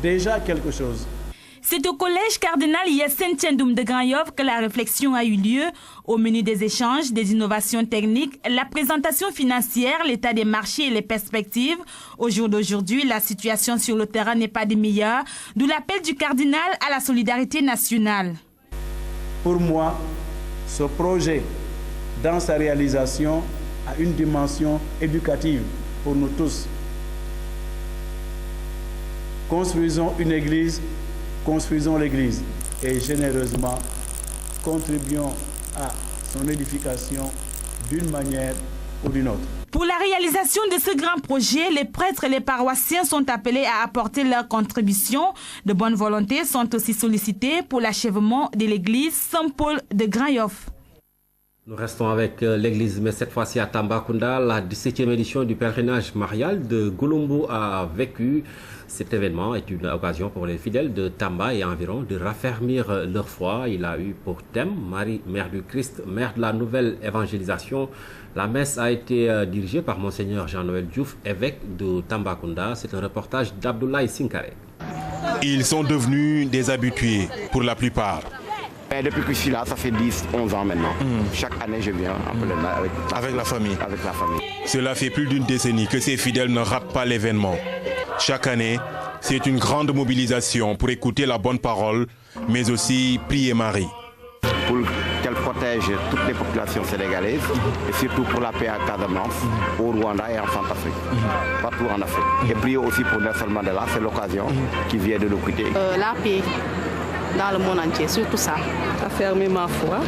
déjà quelque chose. C'est au collège cardinal Hyacinthe Thiandoum de Grand-Yoff que la réflexion a eu lieu. Au menu des échanges, des innovations techniques, la présentation financière, l'état des marchés et les perspectives. Au jour d'aujourd'hui, la situation sur le terrain n'est pas des meilleures, d'où l'appel du cardinal à la solidarité nationale. Pour moi, ce projet, dans sa réalisation, a une dimension éducative pour nous tous. Construisons une église, construisons l'église et généreusement contribuons à son édification d'une manière ou d'une autre. Pour la réalisation de ce grand projet, les prêtres et les paroissiens sont appelés à apporter leur contribution. De bonnes volontés sont aussi sollicitées pour l'achèvement de l'église Saint-Paul de Grand-Yoff. Nous restons avec l'église, mais cette fois-ci à Tambacounda. La 17e édition du pèlerinage marial de Gouloumbou a vécu. Cet événement est une occasion pour les fidèles de Tamba et environ de raffermir leur foi. Il a eu pour thème Marie, Mère du Christ, Mère de la Nouvelle Évangélisation. La messe a été dirigée par Monseigneur Jean-Noël Diouf, évêque de Tambacounda. C'est un reportage d'Abdoulaye Sinkare. Ils sont devenus des habitués pour la plupart. Depuis que je suis là, ça fait 10-11 ans maintenant. Chaque année, je viens avec la famille. Avec la famille. Cela fait plus d'une décennie que ces fidèles ne ratent pas l'événement. Chaque année, c'est une grande mobilisation pour écouter la bonne parole, mais aussi prier Marie. Pour qu'elle protège toutes les populations sénégalaises et surtout pour la paix à Casamance, au Rwanda et en Centrafrique, partout en Afrique. Et prier aussi pour Nelson Mandela, c'est l'occasion qui vient de nous quitter. La paix dans le monde entier, surtout ça. Affermer ma foi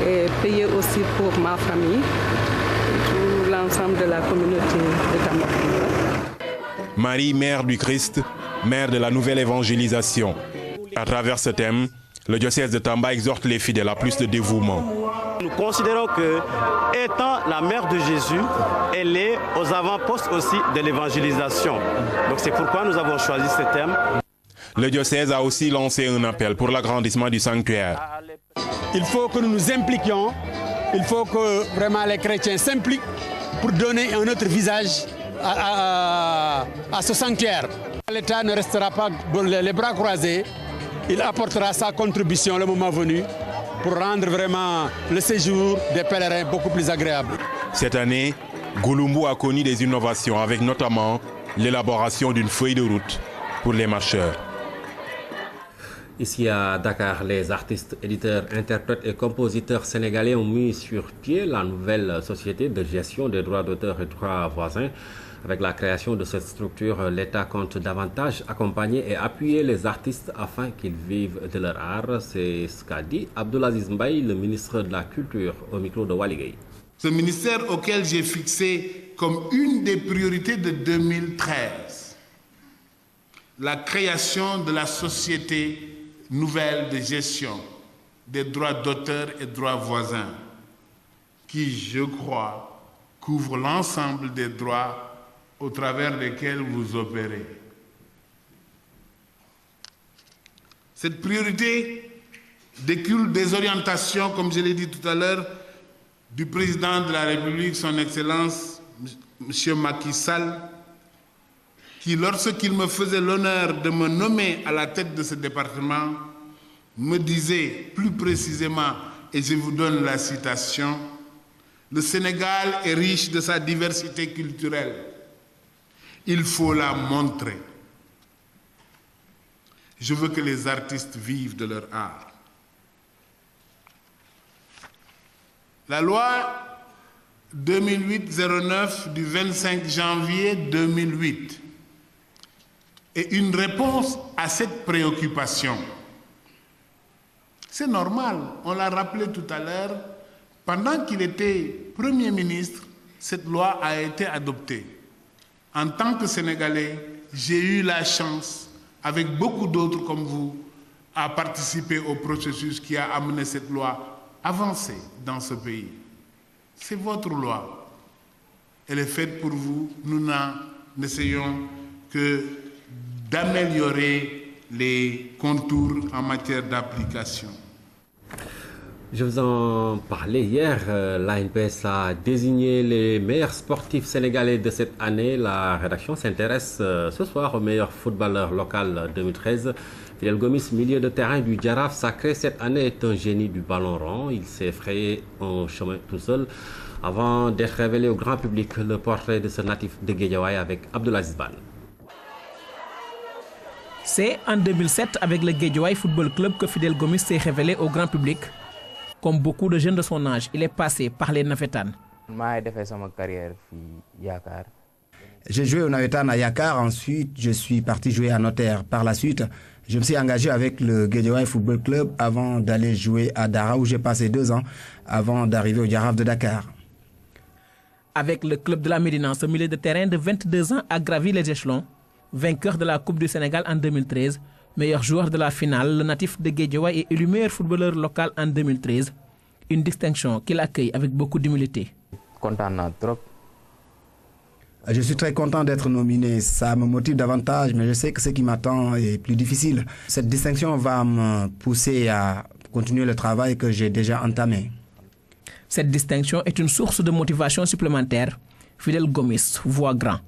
et prier aussi pour ma famille, pour l'ensemble de la communauté de Tambacounda. Marie, Mère du Christ, Mère de la Nouvelle Évangélisation. À travers ce thème, Le diocèse de Tamba exhorte les fidèles à plus de dévouement. Nous considérons que, étant la mère de Jésus, elle est aux avant-postes aussi de l'évangélisation. Donc c'est pourquoi nous avons choisi ce thème. Le diocèse a aussi lancé un appel pour l'agrandissement du sanctuaire. Il faut que nous nous impliquions, il faut que vraiment les chrétiens s'impliquent pour donner un autre visage à ce sanctuaire. L'État ne restera pas les bras croisés, il apportera sa contribution le moment venu pour rendre vraiment le séjour des pèlerins beaucoup plus agréable. Cette année, Gouloumbou a connu des innovations avec notamment l'élaboration d'une feuille de route pour les marcheurs. Ici à Dakar, les artistes, éditeurs, interprètes et compositeurs sénégalais ont mis sur pied la nouvelle société de gestion des droits d'auteur et droits voisins. Avec la création de cette structure, l'État compte davantage accompagner et appuyer les artistes afin qu'ils vivent de leur art. C'est ce qu'a dit Abdoulaziz Mbaye, le ministre de la Culture, au micro de Waligay. Ce ministère auquel j'ai fixé comme une des priorités de 2013, la création de la société nouvelle de gestion des droits d'auteur et droits voisins, qui, je crois, couvre l'ensemble des droits au travers desquels vous opérez. Cette priorité découle des orientations, comme je l'ai dit tout à l'heure, du président de la République, son Excellence, M. Macky Sall, qui, lorsqu'il me faisait l'honneur de me nommer à la tête de ce département, me disait plus précisément, et je vous donne la citation, « Le Sénégal est riche de sa diversité culturelle. Il faut la montrer. Je veux que les artistes vivent de leur art. » La loi 2008-09 du 25 janvier 2008 est une réponse à cette préoccupation. C'est normal, on l'a rappelé tout à l'heure, pendant qu'il était Premier ministre, cette loi a été adoptée. En tant que Sénégalais, j'ai eu la chance, avec beaucoup d'autres comme vous, à participer au processus qui a amené cette loi avancée dans ce pays. C'est votre loi. Elle est faite pour vous. Nous n'essayons que d'améliorer les contours en matière d'application. Je vous en parlais hier, l'ANPS a désigné les meilleurs sportifs sénégalais de cette année. La rédaction s'intéresse ce soir au meilleur footballeur local 2013. Fidel Gomis, milieu de terrain du Djaraf sacré cette année, est un génie du ballon rond. Il s'est frayé un chemin tout seul avant d'être révélé au grand public. Le portrait de ce natif de Guédiawaye avec Abdoulaziz Ban. C'est en 2007 avec le Guédiawaye Football Club que Fidel Gomis s'est révélé au grand public. Comme beaucoup de jeunes de son âge, il est passé par les Nafetan. J'ai joué au Navetan à Yakar, ensuite je suis parti jouer à Notaire. Par la suite, je me suis engagé avec le Guédiawaye Football Club avant d'aller jouer à Dara où j'ai passé 2 ans avant d'arriver au Djaraf de Dakar. Avec le club de la Médina, ce milieu de terrain de 22 ans a gravi les échelons. Vainqueur de la Coupe du Sénégal en 2013, meilleur joueur de la finale, le natif de Guédiawaye est élu meilleur footballeur local en 2013. Une distinction qu'il accueille avec beaucoup d'humilité. Je suis très content d'être nominé. Ça me motive davantage, mais je sais que ce qui m'attend est plus difficile. Cette distinction va me pousser à continuer le travail que j'ai déjà entamé. Cette distinction est une source de motivation supplémentaire. Fidel Gomis voit grand.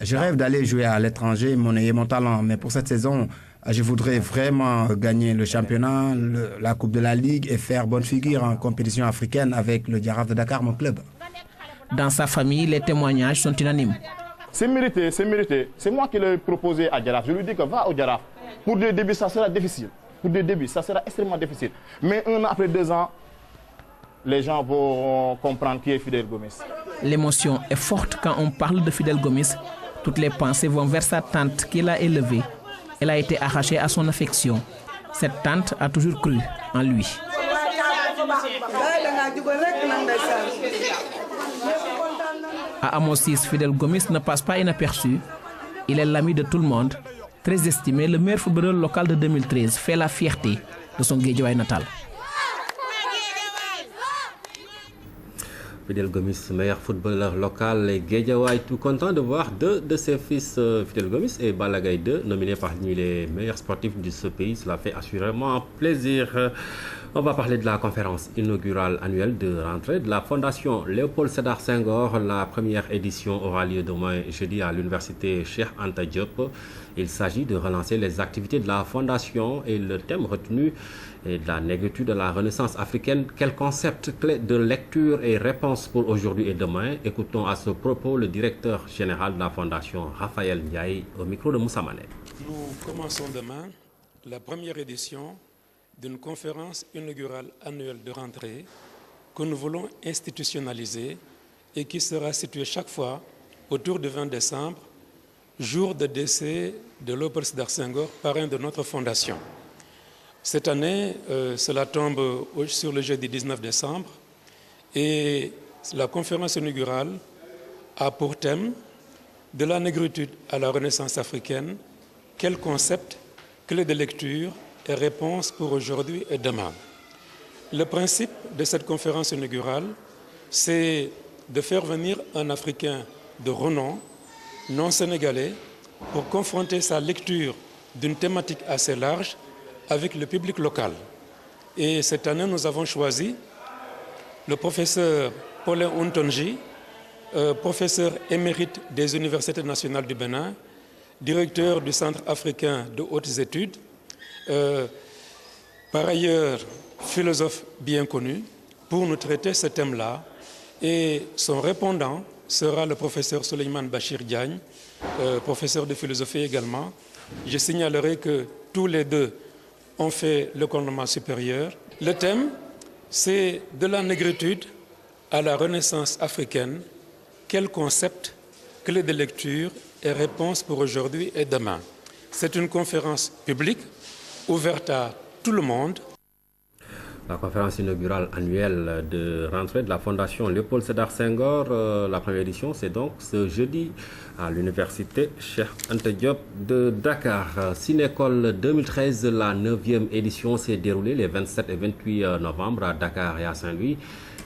Je rêve d'aller jouer à l'étranger, monnayer mon talent, mais pour cette saison, je voudrais vraiment gagner le championnat, la Coupe de la Ligue et faire bonne figure en compétition africaine avec le Djaraf de Dakar, mon club. Dans sa famille, les témoignages sont unanimes. C'est mérité, c'est mérité. C'est moi qui l'ai proposé à Djaraf. Je lui dis que va au Djaraf. Pour des débuts, ça sera difficile. Pour des débuts, ça sera extrêmement difficile. Mais 1 an après 2 ans, les gens vont comprendre qui est Fidel Gomis. L'émotion est forte quand on parle de Fidel Gomis. Toutes les pensées vont vers sa tante qu'il a élevée. Elle a été arrachée à son affection. Cette tante a toujours cru en lui. À Amos 6, Fidel Gomis ne passe pas inaperçu. Il est l'ami de tout le monde, Très estimé, le meilleur footballeur local de 2013 fait la fierté de son Guédiawaye natal. Fidel Gomis, meilleur footballeur local, et Guédiawaye, tout content de voir deux de ses fils, Fidel Gomis et Balla Gaye 2, nominés parmi les meilleurs sportifs de ce pays. Cela fait assurément plaisir. On va parler de la conférence inaugurale annuelle de rentrée de la Fondation Léopold Sédar Senghor. La première édition aura lieu demain jeudi à l'université Cheikh Anta Diop. Il s'agit de relancer les activités de la Fondation et le thème retenu est de la négritude de la Renaissance africaine. Quel concept clé de lecture et réponse pour aujourd'hui et demain? Écoutons à ce propos le directeur général de la Fondation, Raphaël Ndiaye, au micro de Moussa Mané. Nous commençons demain la première édition d'une conférence inaugurale annuelle de rentrée que nous voulons institutionnaliser et qui sera située chaque fois autour du 20 décembre, jour de décès de Léopold Sédar Senghor, parrain de notre fondation. Cette année, cela tombe sur le jeudi 19 décembre et la conférence inaugurale a pour thème de la négritude à la Renaissance africaine, quel concept, clé de lecture et réponse pour aujourd'hui et demain. Le principe de cette conférence inaugurale, c'est de faire venir un Africain de renom, non sénégalais, pour confronter sa lecture d'une thématique assez large avec le public local. Et cette année, nous avons choisi le professeur Paulin Untonji, professeur émérite des universités nationales du Bénin, directeur du Centre africain de hautes études, par ailleurs philosophe bien connu, pour nous traiter ce thème-là. Et son répondant sera le professeur Souleymane Bachir Diagne, professeur de philosophie également. Je signalerai que tous les deux ont fait le couronnement supérieur. Le thème, c'est de la négritude à la Renaissance africaine. Quel concept, clé de lecture et réponse pour aujourd'hui et demain. C'est une conférence publique ouverte à tout le monde. La conférence inaugurale annuelle de rentrée de la Fondation Léopold Sédar Senghor, la première édition, c'est donc ce jeudi à l'université Cheikh Anta Diop de Dakar. Cinécole 2013, la 9e édition s'est déroulée les 27 et 28 novembre à Dakar et à Saint-Louis.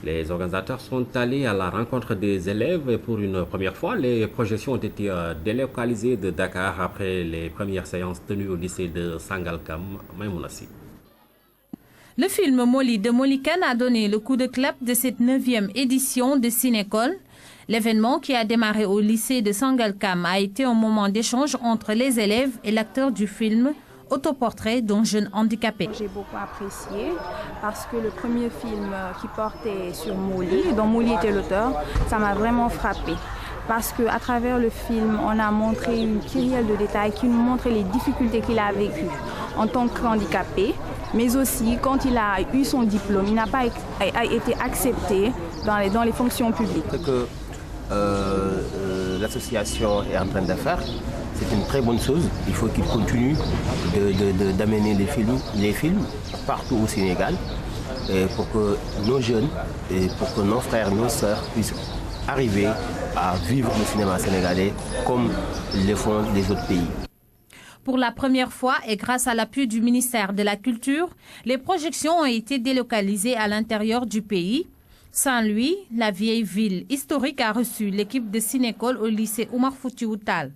Les organisateurs sont allés à la rencontre des élèves et pour une première fois, les projections ont été délocalisées de Dakar après les premières séances tenues au lycée de Sangalkam, Maïmounassi. Le film Molly de Molikan a donné le coup de clap de cette 9e édition de Cinécole. L'événement qui a démarré au lycée de Sangalkam a été un moment d'échange entre les élèves et l'acteur du film Autoportrait d'un jeune handicapé. J'ai beaucoup apprécié parce que le premier film qui portait sur Molly, dont Molly était l'auteur, ça m'a vraiment frappé. Parce qu'à travers le film, on a montré une kyrielle de détails qui nous montraient les difficultés qu'il a vécues en tant qu'handicapé, mais aussi quand il a eu son diplôme, il n'a pas été accepté dans les fonctions publiques. Ce que l'association est en train de faire, c'est une très bonne chose. Il faut qu'il continue d'amener les films partout au Sénégal pour que nos jeunes et pour que nos frères, nos sœurs puissent arriver à vivre le cinéma sénégalais comme le font les autres pays. Pour la première fois et grâce à l'appui du ministère de la Culture, les projections ont été délocalisées à l'intérieur du pays. Saint-Louis, la vieille ville historique, a reçu l'équipe de Cinécole au lycée Oumar Foutiyou Tall.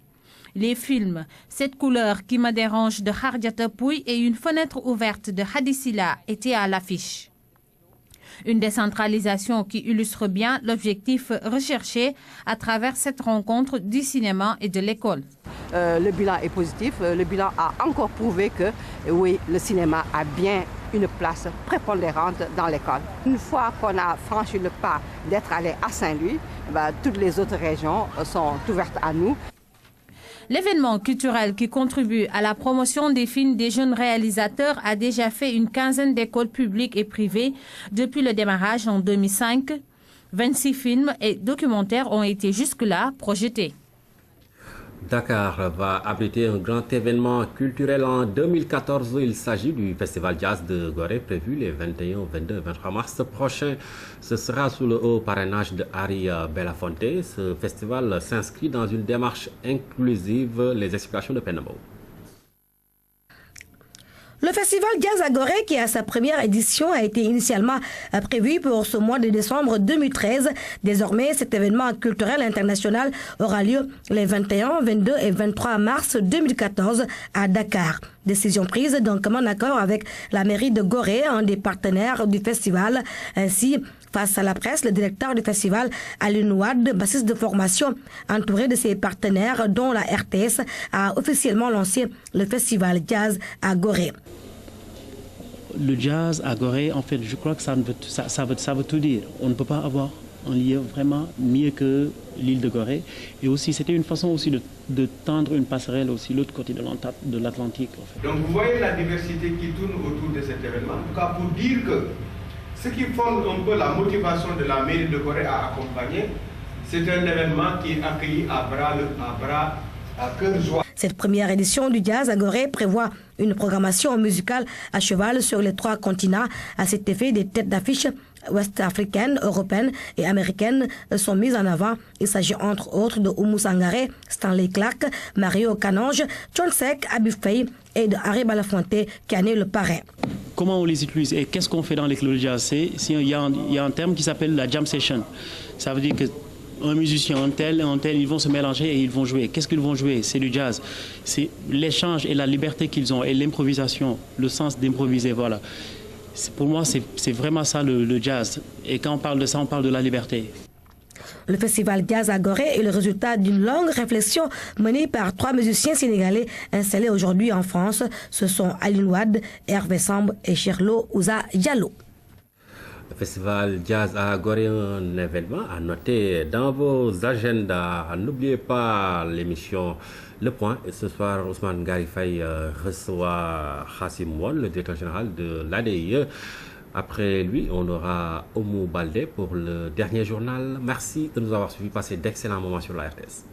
Les films Cette couleur qui me dérange de Hardiata Pouy et Une fenêtre ouverte de Hadissila étaient à l'affiche. Une décentralisation qui illustre bien l'objectif recherché à travers cette rencontre du cinéma et de l'école. Le bilan est positif. Le bilan a encore prouvé que oui, le cinéma a bien une place prépondérante dans l'école. Une fois qu'on a franchi le pas d'être allé à Saint-Louis, toutes les autres régions sont ouvertes à nous. L'événement culturel qui contribue à la promotion des films des jeunes réalisateurs a déjà fait une quinzaine d'écoles publiques et privées depuis le démarrage en 2005. 26 films et documentaires ont été jusque-là projetés. Dakar va abriter un grand événement culturel en 2014. Il s'agit du Festival Jazz de Gorée prévu les 21, 22 et 23 mars prochains. Ce sera sous le haut parrainage de Harry Belafonte. Ce festival s'inscrit dans une démarche inclusive. Les explications de Penabo. Le festival Jazz à Gorée, qui a sa première édition, a été initialement prévu pour ce mois de décembre 2013. Désormais, cet événement culturel international aura lieu les 21, 22 et 23 mars 2014 à Dakar. Décision prise d'un commun accord avec la mairie de Gorée, un des partenaires du festival. Ainsi, face à la presse, le directeur du festival, Alioune Wade, bassiste de formation, entouré de ses partenaires, dont la RTS, a officiellement lancé le festival Jazz à Gorée. Le jazz à Gorée, en fait, je crois que ça veut tout dire. On ne peut pas avoir un lieu vraiment mieux que l'île de Gorée. Et aussi, c'était une façon aussi de tendre une passerelle aussi l'autre côté de l'Atlantique. En fait. Donc vous voyez la diversité qui tourne autour de cet événement. En tout cas, pour dire que ce qui fonde un peu la motivation de la mairie de Gorée à accompagner, c'est un événement qui est accueilli à cœur joie. Cette première édition du Jazz à Gorée prévoit une programmation musicale à cheval sur les 3 continents. À cet effet, des têtes d'affiche ouest-africaines, européennes et américaines sont mises en avant. Il s'agit entre autres de Oumou Sangaré, Stanley Clark, Mario Kanonge, John Sek, Abi Faye et de Harry Belafonte qui en est le parrain. Comment on les utilise et qu'est-ce qu'on fait dans les clubs de jazz? Il y a un terme qui s'appelle la jam session. Ça veut dire que un musicien, un tel, ils vont se mélanger et ils vont jouer. Qu'est-ce qu'ils vont jouer? C'est du jazz. C'est l'échange et la liberté qu'ils ont et l'improvisation, le sens d'improviser, voilà. Pour moi, c'est vraiment ça le jazz. Et quand on parle de ça, on parle de la liberté. Le festival Jazz à Gorée est le résultat d'une longue réflexion menée par 3 musiciens sénégalais installés aujourd'hui en France. Ce sont Alioune Wade, Hervé Samb et Cherlo Ouza Diallo. Le festival Jazz à Gorée, un événement à noter dans vos agendas. N'oubliez pas l'émission Le Point. Et ce soir, Ousmane Garifay reçoit Hassim Won, le directeur général de l'ADIE. Après lui, on aura Oumou Baldé pour le dernier journal. Merci de nous avoir suivis. Passez d'excellents moments sur la RTS.